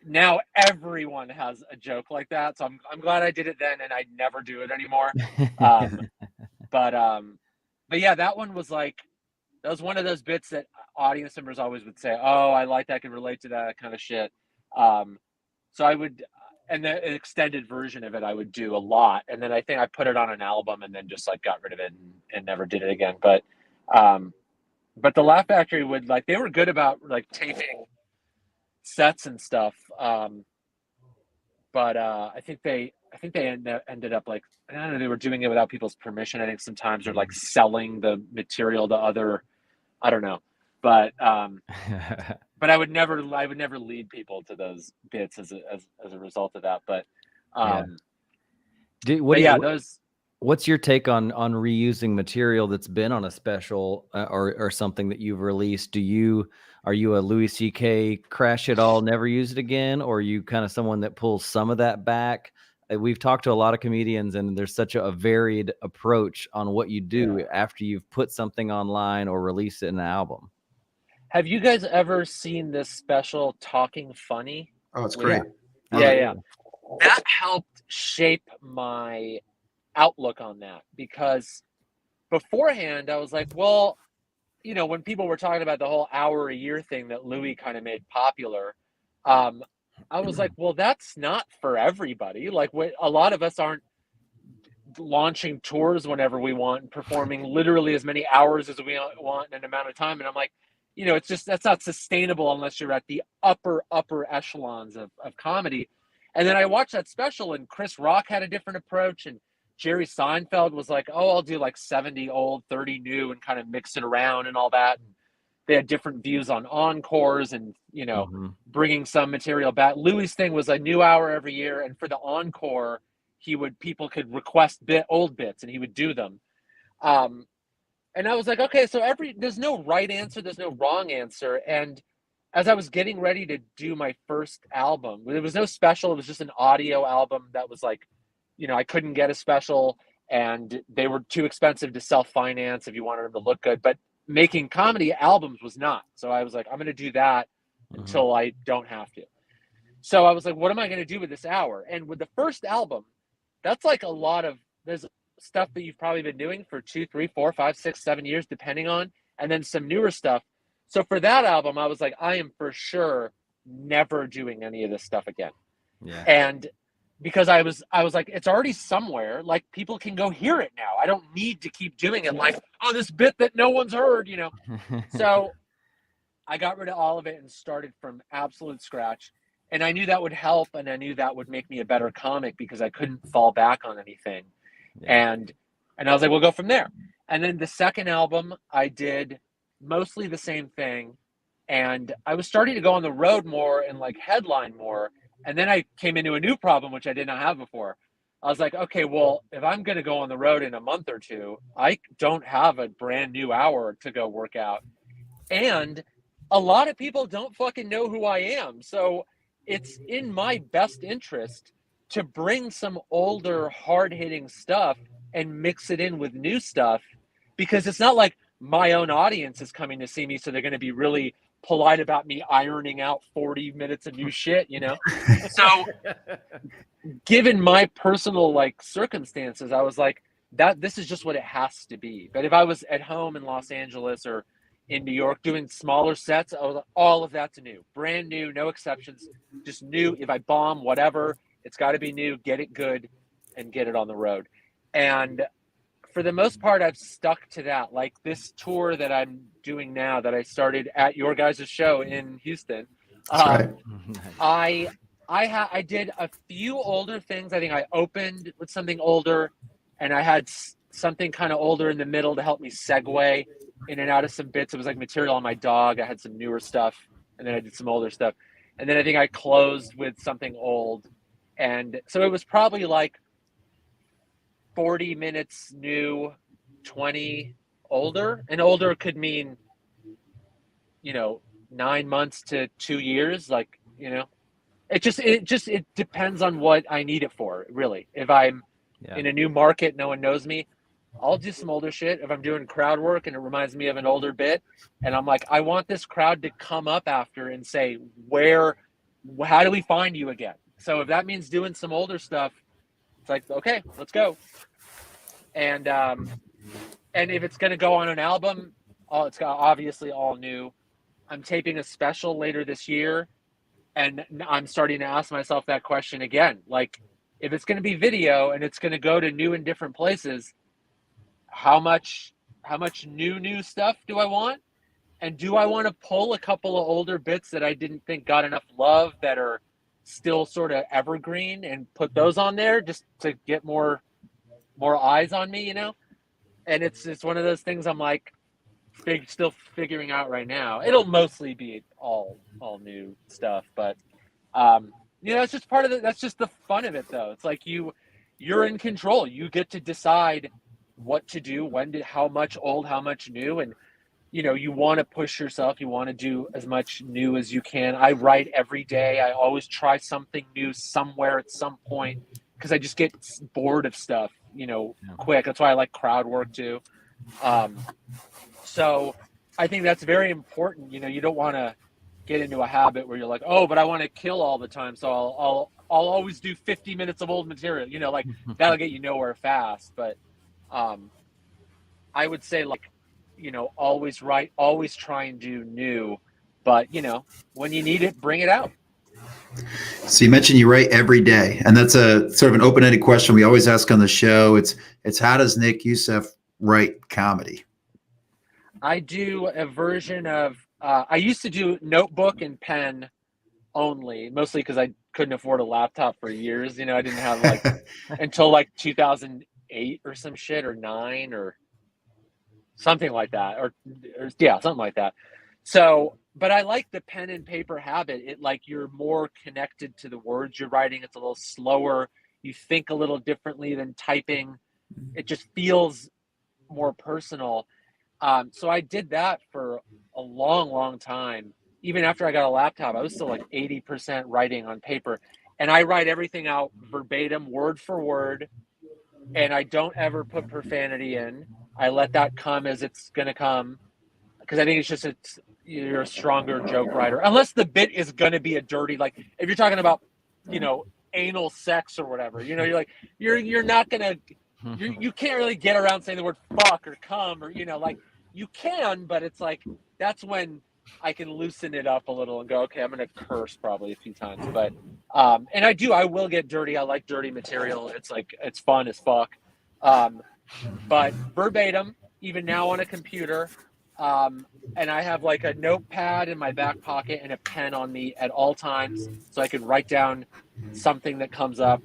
now everyone has a joke like that. So I'm glad I did it then and I never do it anymore. Um, but yeah, that one was like, that was one of those bits that audience members always would say, "Oh, I like that. I can relate to that kind of shit." Um, so I would, and the an extended version of it, I would do a lot, and then I think I put it on an album, and then just like got rid of it and never did it again. Um, but the Laugh Factory would like they were good about like taping sets and stuff. But I think they ended up like I don't know they were doing it without people's permission. I think sometimes or like selling the material to other I don't know, but I would never lead people to those bits as a result of that. But Yeah. um, What but do yeah, you, those what's your take on reusing material that's been on a special or something that you've released? Are you a Louis C.K. crash it all, never use it again, or are you kind of someone that pulls some of that back? We've talked to a lot of comedians, and there's such a varied approach on what you do after you've put something online or release it in an album. have you guys ever seen this special Talking Funny? Oh, it's With- great. Yeah. That helped shape my outlook on that because beforehand I was like, well, when people were talking about the whole hour a year thing that Louis kind of made popular, I was like, well, that's not for everybody. Like, a lot of us aren't launching tours whenever we want and performing literally as many hours as we want in an amount of time. And I'm like, it's just that's not sustainable unless you're at the upper echelons of comedy. And then I watched that special, and Chris Rock had a different approach, and Jerry Seinfeld was like, "Oh, I'll do like 70 old, 30 new, and kind of mix it around and all that." And they had different views on encores and bringing some material back. Louis' thing was a new hour every year, and for the encore, people could request old bits, and he would do them. And I was like, okay, so there's no right answer, there's no wrong answer. And as I was getting ready to do my first album, there was no special, it was just an audio album that was like, I couldn't get a special and they were too expensive to self-finance if you wanted them to look good. But making comedy albums was not. So I was like, I'm going to do that until I don't have to. So I was like, what am I going to do with this hour? And with the first album, that's like there's stuff that you've probably been doing for 2, 3, 4, 5, 6, 7 years, depending on, and then some newer stuff. So for that album, I was like, I am for sure never doing any of this stuff again. Yeah. And because I was like, it's already somewhere, like people can go hear it now. I don't need to keep doing it like, oh, this bit that no one's heard, So I got rid of all of it and started from absolute scratch. And I knew that would help, and I knew that would make me a better comic because I couldn't fall back on anything. Yeah. And I was like, we'll go from there. And then the second album, I did mostly the same thing. And I was starting to go on the road more and like headline more. And then I came into a new problem, which I did not have before. I was like, okay, well, if I'm going to go on the road in a month or two, I don't have a brand new hour to go work out. And a lot of people don't fucking know who I am. So it's in my best interest to bring some older, hard-hitting stuff and mix it in with new stuff, because it's not like my own audience is coming to see me, so they're going to be really polite about me ironing out 40 minutes of new shit, So given my personal like circumstances, I was like, this is just what it has to be. But if I was at home in Los Angeles or in New York doing smaller sets, I was like, all of that's new, brand new, no exceptions, just new. If I bomb, whatever, it's got to be new, get it good, and get it on the road. And for the most part, I've stuck to that. Like this tour that I'm doing now that I started at your guys' show in Houston. That's right. I did a few older things. I think I opened with something older, and I had something kind of older in the middle to help me segue in and out of some bits. It was like material on my dog. I had some newer stuff, and then I did some older stuff. And then I think I closed with something old. And so it was probably like 40 minutes new, 20 older. And older could mean, 9 months to 2 years. Like, it depends on what I need it for, really. If I'm in a new market, no one knows me, I'll do some older shit. If I'm doing crowd work and it reminds me of an older bit, and I'm like, I want this crowd to come up after and say, how do we find you again? So if that means doing some older stuff, it's like, okay, let's go. And if it's going to go on an album, it's obviously all new. I'm taping a special later this year, and I'm starting to ask myself that question again. Like, if it's going to be video and it's going to go to new and different places, how much new stuff do I want? And do I want to pull a couple of older bits that I didn't think got enough love that are still sort of evergreen and put those on there just to get more eyes on me, And it's one of those things I'm like still figuring out right now. It'll mostly be all new stuff, but it's just that's just the fun of it, though. It's like you're in control. You get to decide what to do, how much old, how much new, and you want to push yourself. You want to do as much new as you can. I write every day. I always try something new somewhere at some point because I just get bored of stuff, quick. That's why I like crowd work too. So I think that's very important. You don't want to get into a habit where you're like, oh, but I want to kill all the time, so I'll always do 50 minutes of old material. Like that'll get you nowhere fast. But I would say, like, always write, always try and do new, but when you need it, bring it out. So you mentioned you write every day, and that's a sort of an open-ended question we always ask on the show. It's how does Nick Youssef write comedy? I do a version of I used to do notebook and pen only, mostly because I couldn't afford a laptop for years. I didn't have until 2008 or some shit, or 9 or something like that, or something like that. So, but I like the pen and paper habit. It you're more connected to the words you're writing. It's a little slower. You think a little differently than typing. It just feels more personal. So I did that for a long, long time. Even after I got a laptop, I was still 80% writing on paper. And I write everything out verbatim, word for word. And I don't ever put profanity in. I let that come as it's going to come. Because I think you're a stronger joke writer. Unless the bit is going to be a dirty, if you're talking about, anal sex or whatever, you're not going to, you can't really get around saying the word fuck or cum or, you can, but it's that's when I can loosen it up a little and go, okay, I'm going to curse probably a few times. But, and I will get dirty. I like dirty material. It's fun as fuck. But verbatim, even now on a computer, and I have a notepad in my back pocket and a pen on me at all times, so I can write down something that comes up,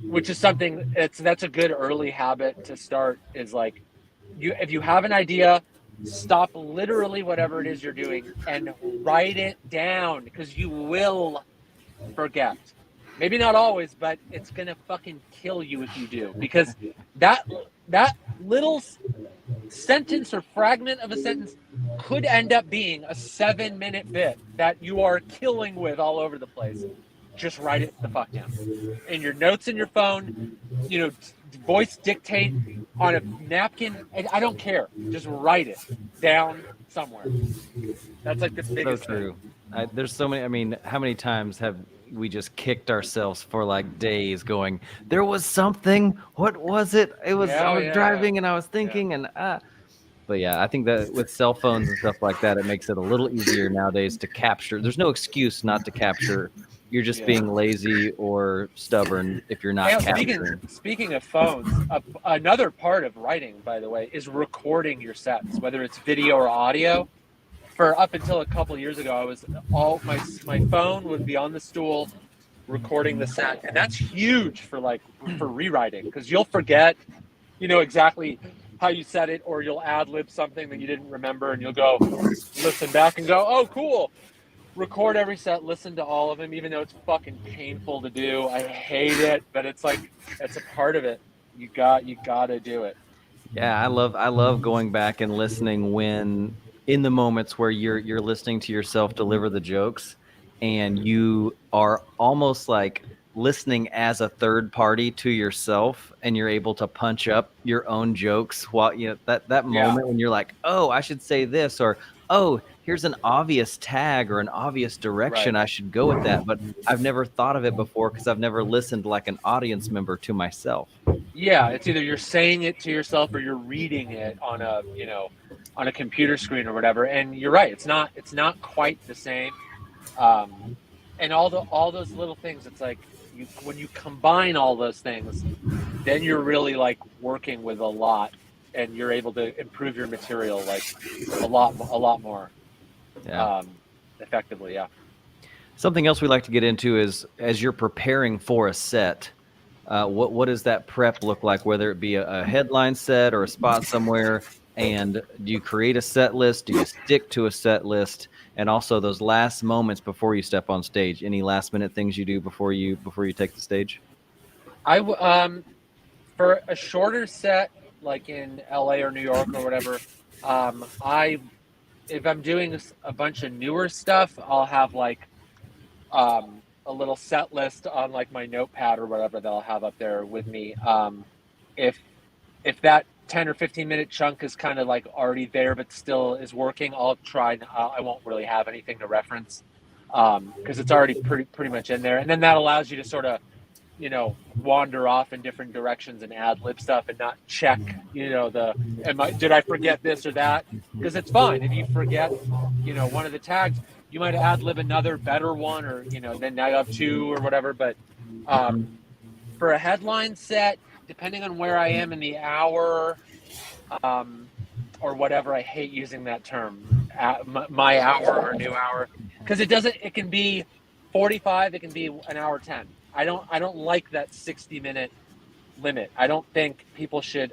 which is something that's a good early habit to start. Is if you have an idea, stop literally whatever it is you're doing and write it down, because you will forget. Maybe not always, but it's gonna fucking kill you if you do, because that little sentence or fragment of a sentence could end up being a 7-minute bit that you are killing with all over the place. Just write it the fuck down in your notes in your phone, voice dictate on a napkin. I don't care. Just write it down somewhere. That's the biggest so true thing. There's so many, how many times have we just kicked ourselves for days going, there was something, what was it? I was driving and I was thinking and but I think that with cell phones and stuff like that, it makes it a little easier nowadays to capture. There's no excuse not to capture. You're just being lazy or stubborn if you're not capturing. Speaking of phones, another part of writing, by the way, is recording your sets, whether it's video or audio. For up until a couple of years ago, I was my phone would be on the stool recording the set, and that's huge for rewriting, because you'll forget, exactly how you said it, or you'll ad-lib something that you didn't remember, and you'll go listen back and go, oh, cool. Record every set, listen to all of them, even though it's fucking painful to do. I hate it, but it's a part of it. You gotta do it. Yeah, I love going back and listening when in the moments where you're listening to yourself deliver the jokes and you are almost like listening as a third party to yourself and you're able to punch up your own jokes while that Yeah. moment when you're like, "Oh, I should say this," or "Oh, here's an obvious tag or an obvious direction Right. I should go with that," but I've never thought of it before because I've never listened like an audience member to myself. Yeah, it's either you're saying it to yourself or you're reading it on a, on a computer screen or whatever. And you're right, it's not quite the same. And all those little things, it's like when you combine all those things, then you're really like working with a lot, and you're able to improve your material like a lot more Yeah. effectively. Yeah. Something else we like to get into is as you're preparing for a set, what does that prep look like? Whether it be a headline set or a spot somewhere, and do you create a set list? Do you stick to a set list? And also those last moments before you step on stage. Any last minute things you do before you take the stage? For a shorter set, like in LA or New York or whatever, I if I'm doing a bunch of newer stuff, I'll have like a little set list on like my notepad or whatever that I'll have up there with me. If that 10 or 15-minute chunk is kind of like already there but still is working, I'll try. I won't really have anything to reference because it's already pretty much in there, and then that allows you to sort of wander off in different directions and ad lib stuff and not check, did I forget this or that? Because it's fine if you forget, one of the tags, you might ad lib another better one, or then now you have two or whatever. But for a headline set, depending on where I am in the hour, or whatever, I hate using that term, my hour or new hour, because it can be 45, it can be an hour 10. I don't like that 60-minute limit. I don't think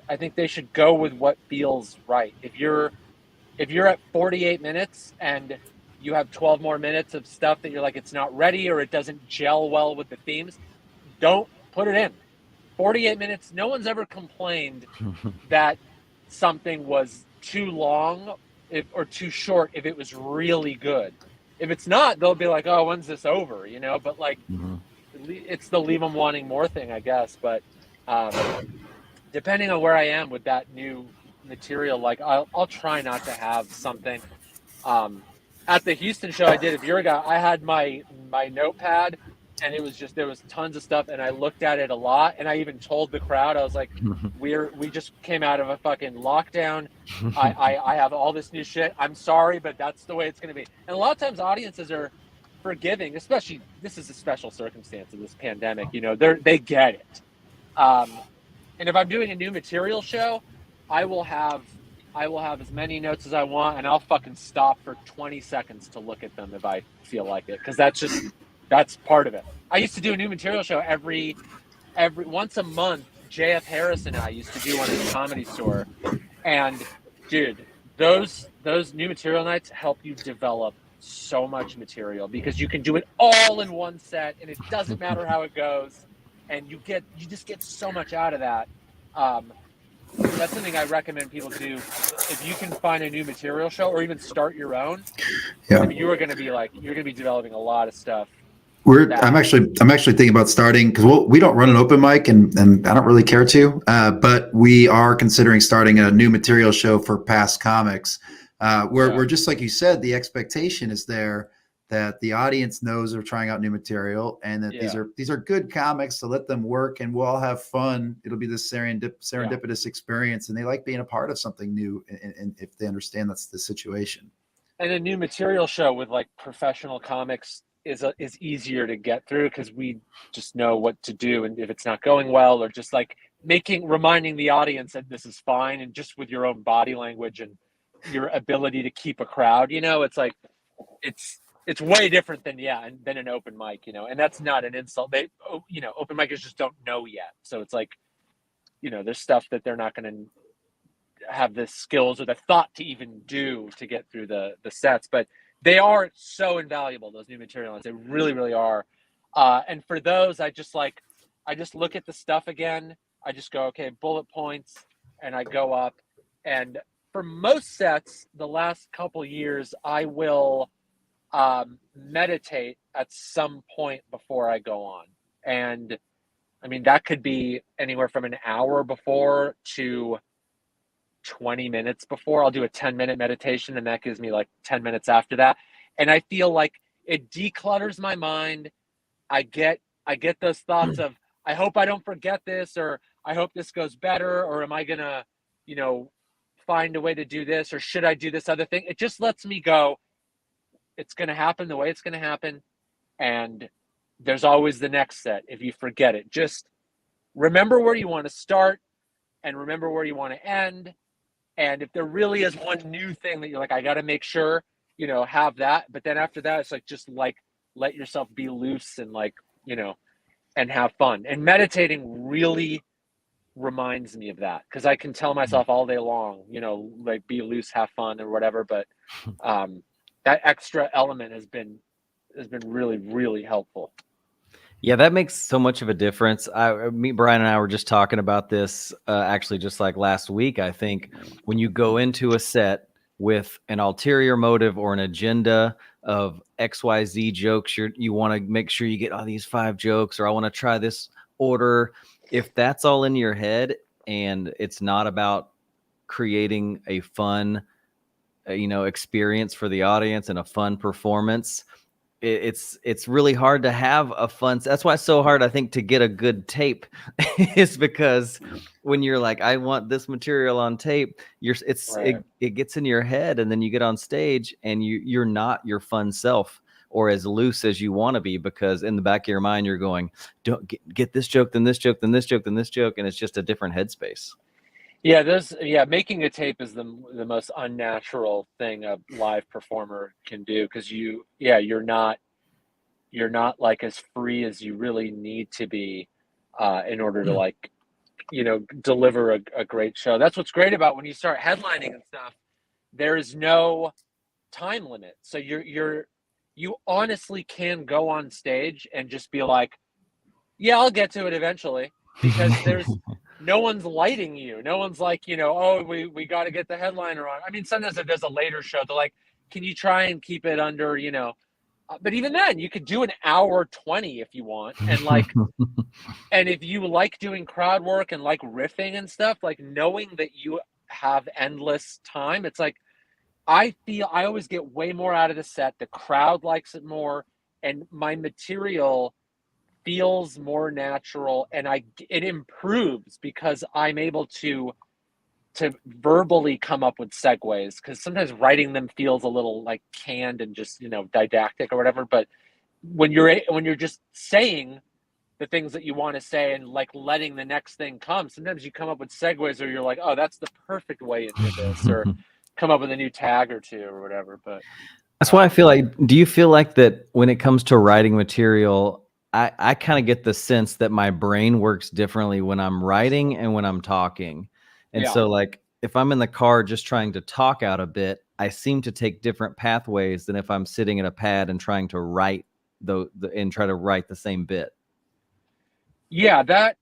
I think they should go with what feels right. If you're at 48 minutes and you have 12 more minutes of stuff that you're like, it's not ready or it doesn't gel well with the themes, don't put it in. 48 minutes, no one's ever complained that something was too long or too short if it was really good. If it's not, they'll be like, oh, when's this over? But like, it's the leave them wanting more thing, I guess. But depending on where I am with that new material, like I'll try not to have something. At the Houston show I did a year ago, I had my notepad, and it was just, there was tons of stuff, and I looked at it a lot, and I even told the crowd, I was like, we just came out of a fucking lockdown. I have all this new shit. I'm sorry, but that's the way it's going to be. And a lot of times audiences are forgiving, especially, this is a special circumstance of this pandemic, they get it. And if I'm doing a new material show, I will have as many notes as I want, and I'll fucking stop for 20 seconds to look at them if I feel like it, because that's part of it. I used to do a new material show every once a month. JF Harris and I used to do on his Comedy Store, and dude, those new material nights help you develop so much material because you can do it all in one set, and it doesn't matter how it goes, and you just get so much out of that. That's something I recommend people do. If you can find a new material show or even start your own, Yeah. I mean, you're going to be developing a lot of stuff. I'm actually thinking about starting, because we don't run an open mic, and I don't really care to, but we are considering starting a new material show for past comics, where just like you said, the expectation is there that the audience knows they're trying out new material, and that these are good comics, to let them work, and we'll all have fun. It'll be this serendipitous experience, and they like being a part of something new, and if they understand that's the situation. And a new material show with like professional comics is easier to get through, because we just know what to do, and if it's not going well, or just like reminding the audience that this is fine, and just with your own body language and your ability to keep a crowd, it's like it's way different than an open mic, and that's not an insult. Open micers just don't know yet, so it's like, there's stuff that they're not going to have the skills or the thought to even do to get through the sets, but they are so invaluable, those new material lines. They really, really are. And for those, I just look at the stuff again. I just go, okay, bullet points, and I go up. And for most sets, the last couple years, I will meditate at some point before I go on. And I mean, that could be anywhere from an hour before to 20 minutes before. I'll do a 10-minute meditation, and that gives me like 10 minutes after that. And I feel like it declutters my mind. I get those thoughts of, I hope I don't forget this, or I hope this goes better, or am I gonna, find a way to do this, or should I do this other thing? It just lets me go, it's gonna happen the way it's gonna happen, and there's always the next set if you forget it. Just remember where you want to start and remember where you want to end. And if there really is one new thing that you're like, I got to make sure, have that. But then after that, it's like, just like, let yourself be loose and and have fun. And meditating really reminds me of that, because I can tell myself all day long, like, be loose, have fun, or whatever. But that extra element has been really, really helpful. Yeah, that makes so much of a difference. Brian and I were just talking about this actually just like last week. I think when you go into a set with an ulterior motive or an agenda of XYZ jokes, you want to make sure you get all these 5 jokes, or I want to try this order. If that's all in your head and it's not about creating a fun, experience for the audience and a fun performance, it's really hard to have a fun. That's why it's so hard, I think, to get a good tape is because when you're like, I want this material on tape, it gets in your head, and then you get on stage and you're not your fun self or as loose as you want to be, because in the back of your mind you're going, don't get this joke, then this joke, then this joke, then this joke, and it's just a different headspace. Yeah, making a tape is the most unnatural thing a live performer can do, because you're not like as free as you really need to be in order to like deliver a great show. That's what's great about when you start headlining and stuff. There is no time limit, so you honestly can go on stage and just be like, yeah, I'll get to it eventually, because there's no one's lighting you. No one's like, oh, we got to get the headliner on. I mean, sometimes if there's a later show, they're like, can you try and keep it under, but even then you could do an hour 20 if you want. And like, and if you like doing crowd work and like riffing and stuff, like knowing that you have endless time, it's like, I feel I always get way more out of the set. The crowd likes it more, and my material feels more natural, and it improves because I'm able to verbally come up with segues, because sometimes writing them feels a little like canned and just didactic or whatever. But when you're just saying the things that you want to say and like letting the next thing come, sometimes you come up with segues, or you're like, oh, that's the perfect way into this, or come up with a new tag or two or whatever. But that's why I feel like, do you feel like that when it comes to writing material, I kind of get the sense that my brain works differently when I'm writing and when I'm talking. And so like, if I'm in the car just trying to talk out a bit, I seem to take different pathways than if I'm sitting at a pad and trying to write and try to write the same bit. Yeah, that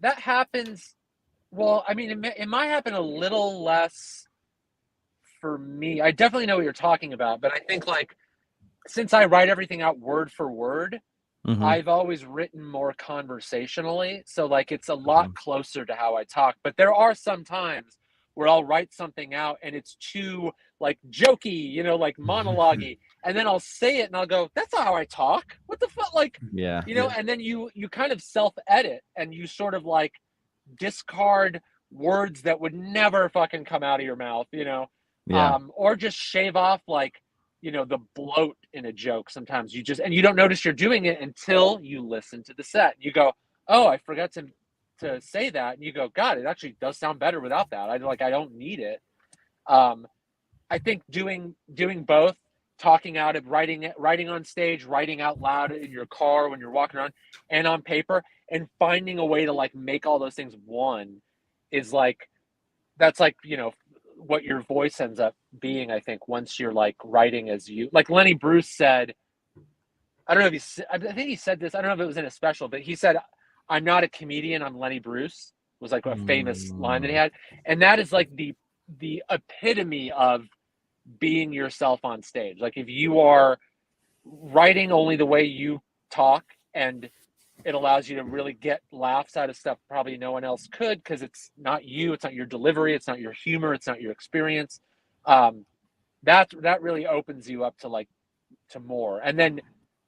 happens. Well, I mean, it might happen a little less for me. I definitely know what you're talking about, but I think like, since I write everything out word for word, I've always written more conversationally. So like, it's a lot closer to how I talk. But there are some times where I'll write something out and it's too like jokey, like monologue-y. And then I'll say it and I'll go, that's not how I talk. What the fuck? Like, and then you kind of self-edit, and you sort of like discard words that would never fucking come out of your mouth, or just shave off like, the bloat in a joke. Sometimes you don't notice you're doing it until you listen to the set. You go, oh, I forgot to say that. And you go, God, it actually does sound better without that. I don't need it. I think doing both, talking out of writing on stage, writing out loud in your car when you're walking around, and on paper, and finding a way to like make all those things one is like, that's like, what your voice ends up being, I think, once you're like writing as you, like Lenny Bruce said, I don't know if I think he said this, I don't know if it was in a special, but he said, I'm not a comedian, I'm Lenny Bruce. was like a famous line that he had. And that is like the epitome of being yourself on stage. Like if you are writing only the way you talk, and it allows you to really get laughs out of stuff probably no one else could, because it's not you, it's not your delivery, it's not your humor, it's not your experience. That really opens you up to more. And then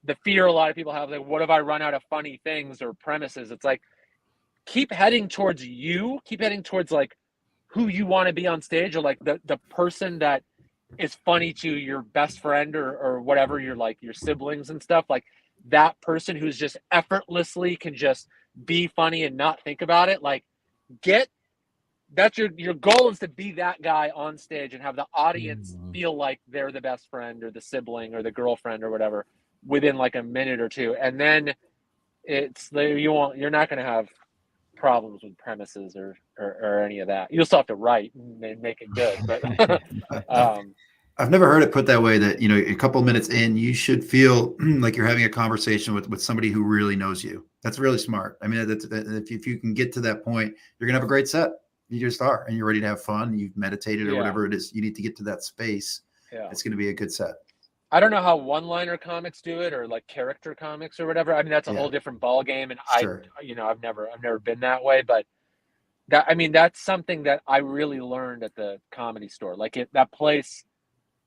the fear a lot of people have, like, what if I run out of funny things or premises? It's like, keep heading towards like who you want to be on stage, or like the person that is funny to your best friend or whatever, your siblings and stuff, like that person who's just effortlessly can just be funny and not think about it. Like, that's your goal, is to be that guy on stage and have the audience feel like they're the best friend or the sibling or the girlfriend or whatever within like a minute or two. And then you're not going to have problems with premises or any of that. You'll still have to write and make it good, but I've never heard it put that way, that, a couple minutes in, you should feel like you're having a conversation with somebody who really knows you. That's really smart. I mean, if you can get to that point, you're gonna have a great set. You just are, and you're ready to have fun. You've meditated or whatever it is. You need to get to that space. Yeah. It's going to be a good set. I don't know how one-liner comics do it, or like character comics or whatever. I mean, that's a whole different ball game. And sure. I've never been that way, but that's something that I really learned at the Comedy Store. Like that place,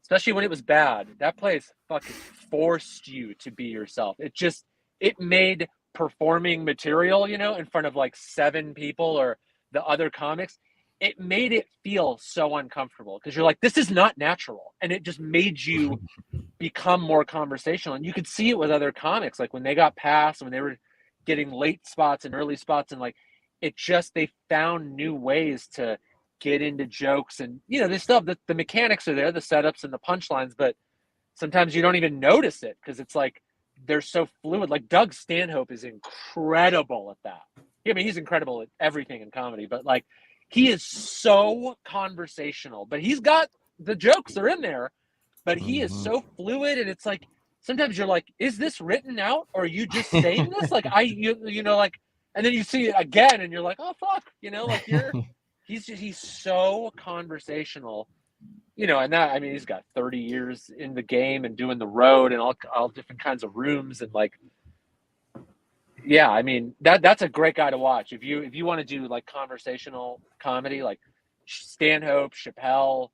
especially when it was bad, that place fucking forced you to be yourself. It made performing material, in front of like 7 people or the other comics, it made it feel so uncomfortable, because you're like, this is not natural. And it just made you become more conversational. And you could see it with other comics, like when they got past, when they were getting late spots and early spots, and like they found new ways to get into jokes. And they still have the mechanics are there, the setups and the punchlines, but sometimes you don't even notice it because it's like they're so fluid. Like Doug Stanhope is incredible at that. I mean, he's incredible at everything in comedy, but like he is so conversational. But he's got the jokes are in there, but he is so fluid, and it's like sometimes you're like, is this written out, or are you just saying this? Like like, and then you see it again, and you're like, oh fuck, like he's so conversational, and that, he's got 30 years in the game and doing the road and all different kinds of rooms, and like, yeah, that's a great guy to watch if you want to do like conversational comedy, like Stanhope, Chappelle,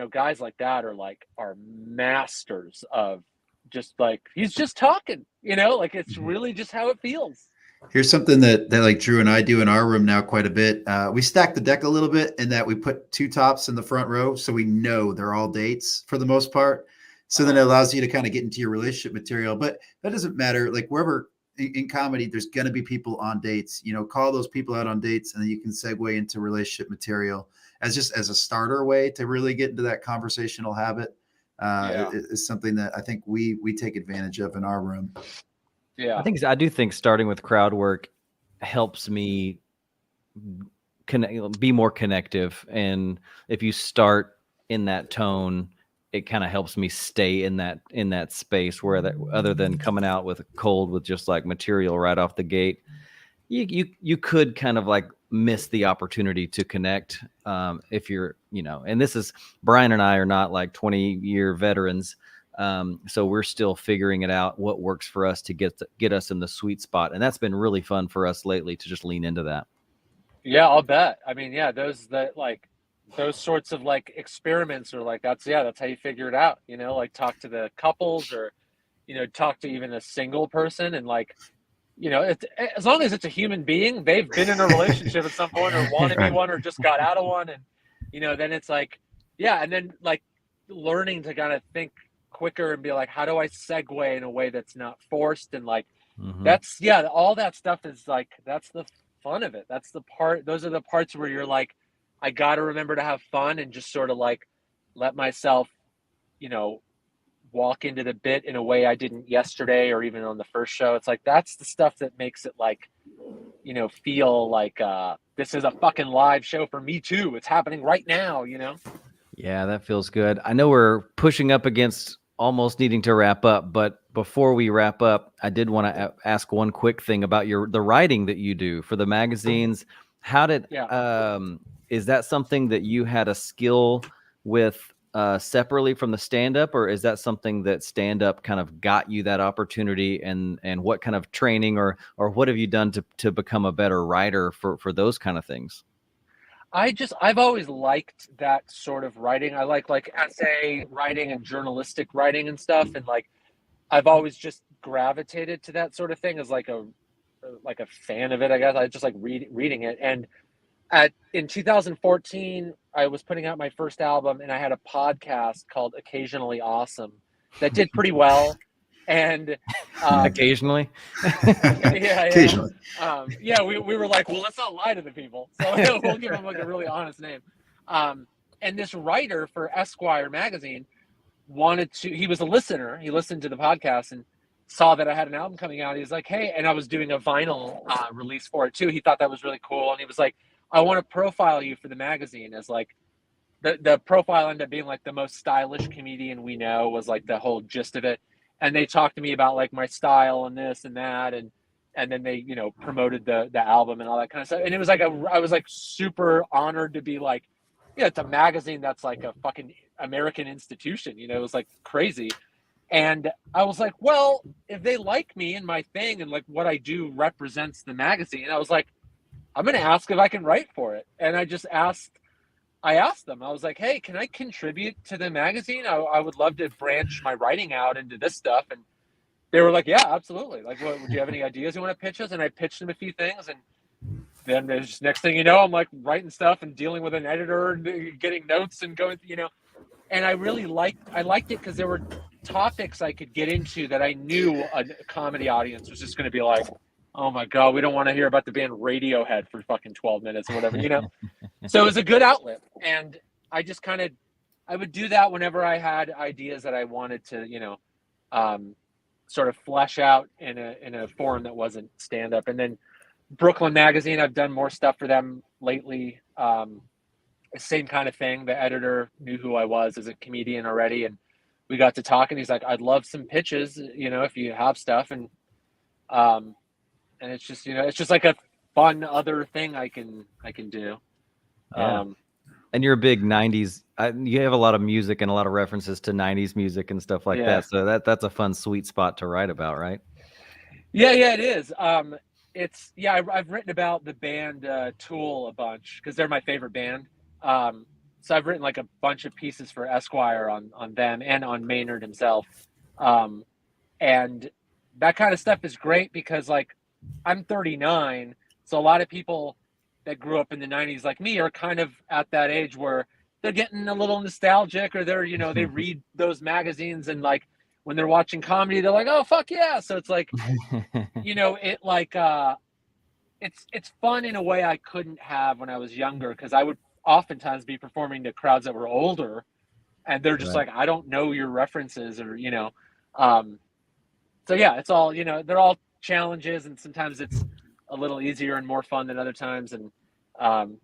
guys like that are masters of just like, he's just talking, like it's really just how it feels. Here's something that like Drew and I do in our room now quite a bit. We stack the deck a little bit in that we put 2 tops in the front row, so we know they're all dates for the most part. So then it allows you to kind of get into your relationship material. But that doesn't matter. Like wherever in comedy, there's going to be people on dates. Call those people out on dates, and then you can segue into relationship material as a starter way to really get into that conversational habit. Is something that I think we take advantage of in our room. Yeah, I do think starting with crowd work helps me be more connective, and if you start in that tone, it kind of helps me stay in that space where that, other than coming out with just like material right off the gate, you could kind of like miss the opportunity to connect if you're, and this is, Brian and I are not like 20-year veterans. So we're still figuring it out, what works for us to get us in the sweet spot. And that's been really fun for us lately to just lean into that. Yeah, I'll bet. Those sorts of like experiments are like, that's how you figure it out, like talk to the couples, or, talk to even a single person, and like, it's, as long as it's a human being, they've been in a relationship at some point, or want to be one, or just got out of one. And, then it's like, and then like learning to kind of think quicker and be like, how do I segue in a way that's not forced? And like, that's, all that stuff is like, that's the fun of it. That's the part, those are the parts where you're like, I got to remember to have fun and just sort of like let myself, walk into the bit in a way I didn't yesterday or even on the first show. It's like, that's the stuff that makes it like, feel like this is a fucking live show for me too. It's happening right now, Yeah, that feels good. I know we're pushing up against almost needing to wrap up, but before we wrap up, I did want to ask one quick thing about the writing that you do for the magazines. How did Yeah. is that something that you had a skill with separately from the stand-up, or is that something that stand-up kind of got you that opportunity, and what kind of training or what have you done to become a better writer for those kind of things? I've always liked that sort of writing. I like essay writing and journalistic writing and stuff, and like I've always just gravitated to that sort of thing as like a fan of it, I guess. I just like reading it. And in 2014, I was putting out my first album, and I had a podcast called Occasionally Awesome that did pretty well. And Occasionally. yeah, Occasionally. yeah, we were like, well, let's not lie to the people, so we'll give them like a really honest name. And this writer for Esquire magazine he was a listener. He listened to the podcast and saw that I had an album coming out. He's like, hey, and I was doing a vinyl release for it too. He thought that was really cool. And he was like, I want to profile you for the magazine as like, the profile ended up being like the most stylish comedian we know, was like the whole gist of it. And they talked to me about like my style and this and that. And then they, promoted the album and all that kind of stuff. And it was like, I was like super honored to be like, yeah, it's a magazine that's like a fucking American institution, it was like crazy. And I was like, well, if they like me and my thing and like what I do represents the magazine, I was like, I'm going to ask if I can write for it. And I asked them, I was like, hey, can I contribute to the magazine? I would love to branch my writing out into this stuff. And they were like, yeah, absolutely. Like, what, do you have any ideas you want to pitch us? And I pitched them a few things. And then there's next thing you know, I'm like writing stuff and dealing with an editor and getting notes and going, and I liked it because there were topics I could get into that I knew a comedy audience was just going to be like, oh my God, we don't want to hear about the band Radiohead for fucking 12 minutes or whatever, So it was a good outlet. And I just I would do that whenever I had ideas that I wanted to, sort of flesh out in a form that wasn't stand up. And then Brooklyn Magazine, I've done more stuff for them lately. Same kind of thing. The editor knew who I was as a comedian already, and we got to talk, and he's like, I'd love some pitches, if you have stuff. And it's just, it's just like a fun other thing I can do. Yeah. And you're a big 90s, you have a lot of music and a lot of references to 90s music and stuff like that. So that's a fun, sweet spot to write about, right? Yeah, it is. I've written about the band Tool a bunch because they're my favorite band. So I've written like a bunch of pieces for Esquire on them and on Maynard himself. And that kind of stuff is great because like I'm 39. So a lot of people that grew up in the 90s like me are kind of at that age where they're getting a little nostalgic, or they're, they read those magazines, and like when they're watching comedy, they're like, oh, fuck yeah. So it's like, it like, it's fun in a way I couldn't have when I was younger, because I would oftentimes be performing to crowds that were older, and they're just like, I don't know your references, or so yeah, it's all, they're all challenges, and sometimes it's a little easier and more fun than other times. And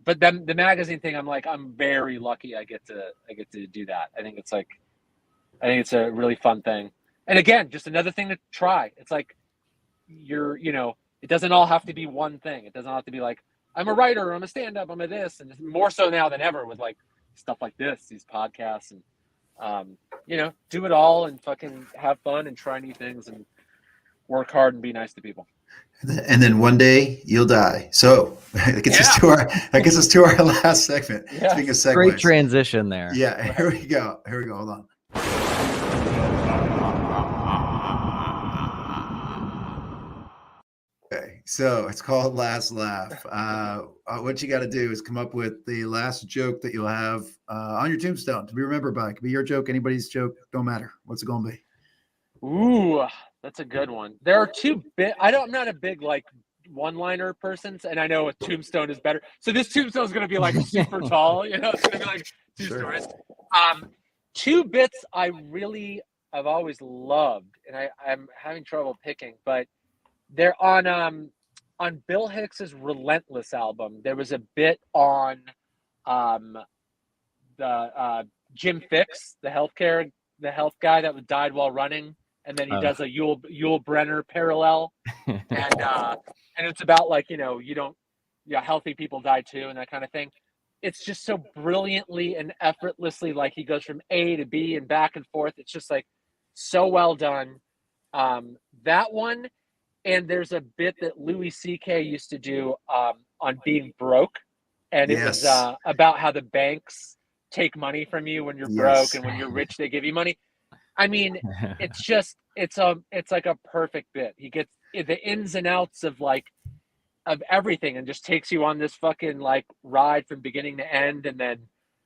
but then the magazine thing, I'm very lucky I get to do that. I think it's a really fun thing. And again, just another thing to try. It's like it doesn't all have to be one thing. It doesn't have to be like, I'm a writer, I'm a stand-up, I'm a this, and more so now than ever with like stuff like this, these podcasts, and do it all and fucking have fun and try new things and work hard and be nice to people. And then one day you'll die. So that gets us to our last segment. Yeah. Speaking of segues. Great transition there. Yeah, here we go. Hold on. Okay, so it's called Last Laugh. What you got to do is come up with the last joke that you'll have on your tombstone to be remembered by. It could be your joke, anybody's joke, don't matter. What's it going to be? Ooh, that's a good one. There are I'm not a big like one-liner person, and I know a tombstone is better. So this tombstone is going to be like super tall, it's going to be like two stories. Two bits I've always loved, and I'm having trouble picking, but they're on Bill Hicks's Relentless album. There was a bit on the Jim Fix, the health guy that died while running, and then he does a Yul Brynner parallel, and it's about like, you don't healthy people die too, and that kind of thing. It's just so brilliantly and effortlessly, like he goes from A to B and back and forth. It's just like so well done. That one, and there's a bit that Louis C.K. used to do on being broke, and it was about how the banks take money from you when you're broke, and when you're rich they give you money. I mean, it's like a perfect bit. He gets the ins and outs of everything, and just takes you on this fucking like ride from beginning to end. And then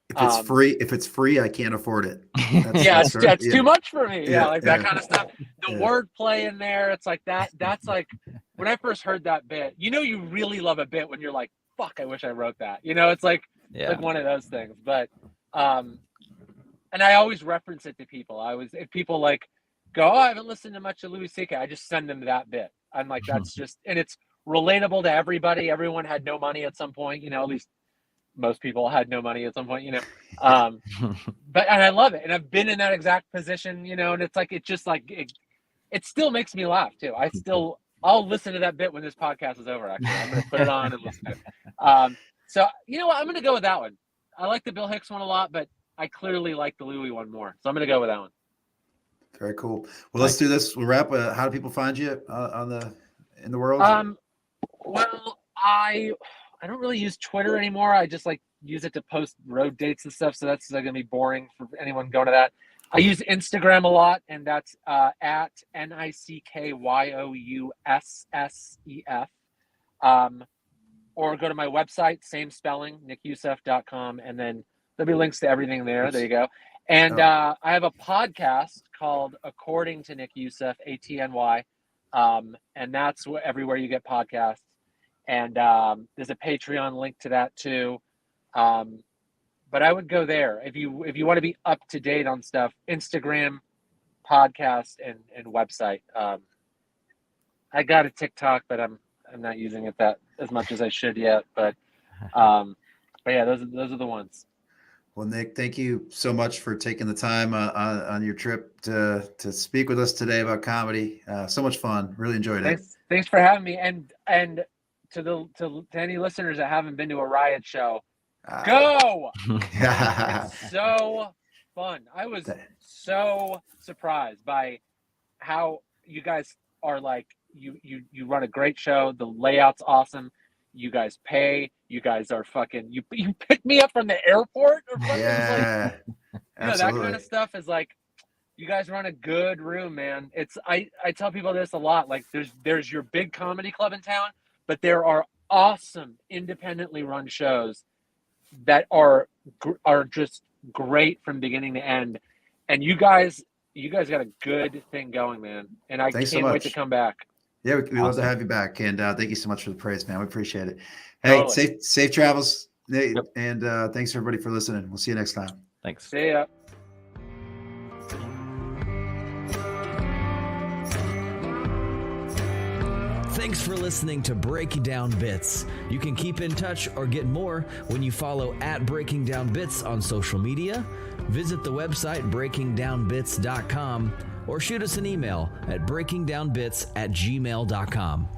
if it's free, I can't afford it. That's too much for me. That kind of stuff. The wordplay in there, it's like that. That's like when I first heard that bit. You really love a bit when you're like, "Fuck, I wish I wrote that." It's like one of those things. But and I always reference it to people. If people like go, "Oh, I haven't listened to much of Louis C.K.," I just send them that bit. I'm like, that's just, and it's relatable to everybody. Everyone had no money at some point, at least most people had no money at some point, but, and I love it. And I've been in that exact position, and it's like, it just like, it still makes me laugh too. I'll listen to that bit when this podcast is over. Actually, I'm going to put it on and listen to it. So you know what? I'm going to go with that one. I like the Bill Hicks one a lot, but I clearly like the Louis one more. So I'm going to go with that one. Very cool. Well, let's do this. We'll wrap. How do people find you in the world? Well, I don't really use Twitter anymore. I just use it to post road dates and stuff. So that's going to be boring for anyone going to that. I use Instagram a lot, and that's at NickYoussef. Or go to my website, same spelling, NickYoussef.com, and then there'll be links to everything there. There you go. And I have a podcast called According to Nick Youssef, ATNY, and that's everywhere you get podcasts. And there's a Patreon link to that too. But I would go there if you want to be up to date on stuff. Instagram, podcast, and website. I got a TikTok, but I'm not using it that as much as I should yet. But yeah, those are the ones. Well, Nick, thank you so much for taking the time on your trip to speak with us today about comedy. So much fun. Really enjoyed it. Thanks for having me. And to any listeners that haven't been to a Riot show, go! It's so fun. I was so surprised by how you guys are like, you run a great show. The layout's awesome. You guys pay. You guys are fucking. You picked me up from the airport. Or fucking absolutely. That kind of stuff is like, you guys run a good room, man. It's I tell people this a lot. Like there's your big comedy club in town, but there are awesome independently run shows that are just great from beginning to end. And you guys got a good thing going, man. And I can't wait to come back. Yeah, we love to have you back, and thank you so much for the praise, man. We appreciate it. Hey, totally. safe travels, Nate, yep. And thanks everybody for listening. We'll see you next time. Thanks. See ya. Thanks for listening to Breaking Down Bits. You can keep in touch or get more when you follow at Breaking Down Bits on social media, visit the website breakingdownbits.com, or shoot us an email at breakingdownbits@gmail.com.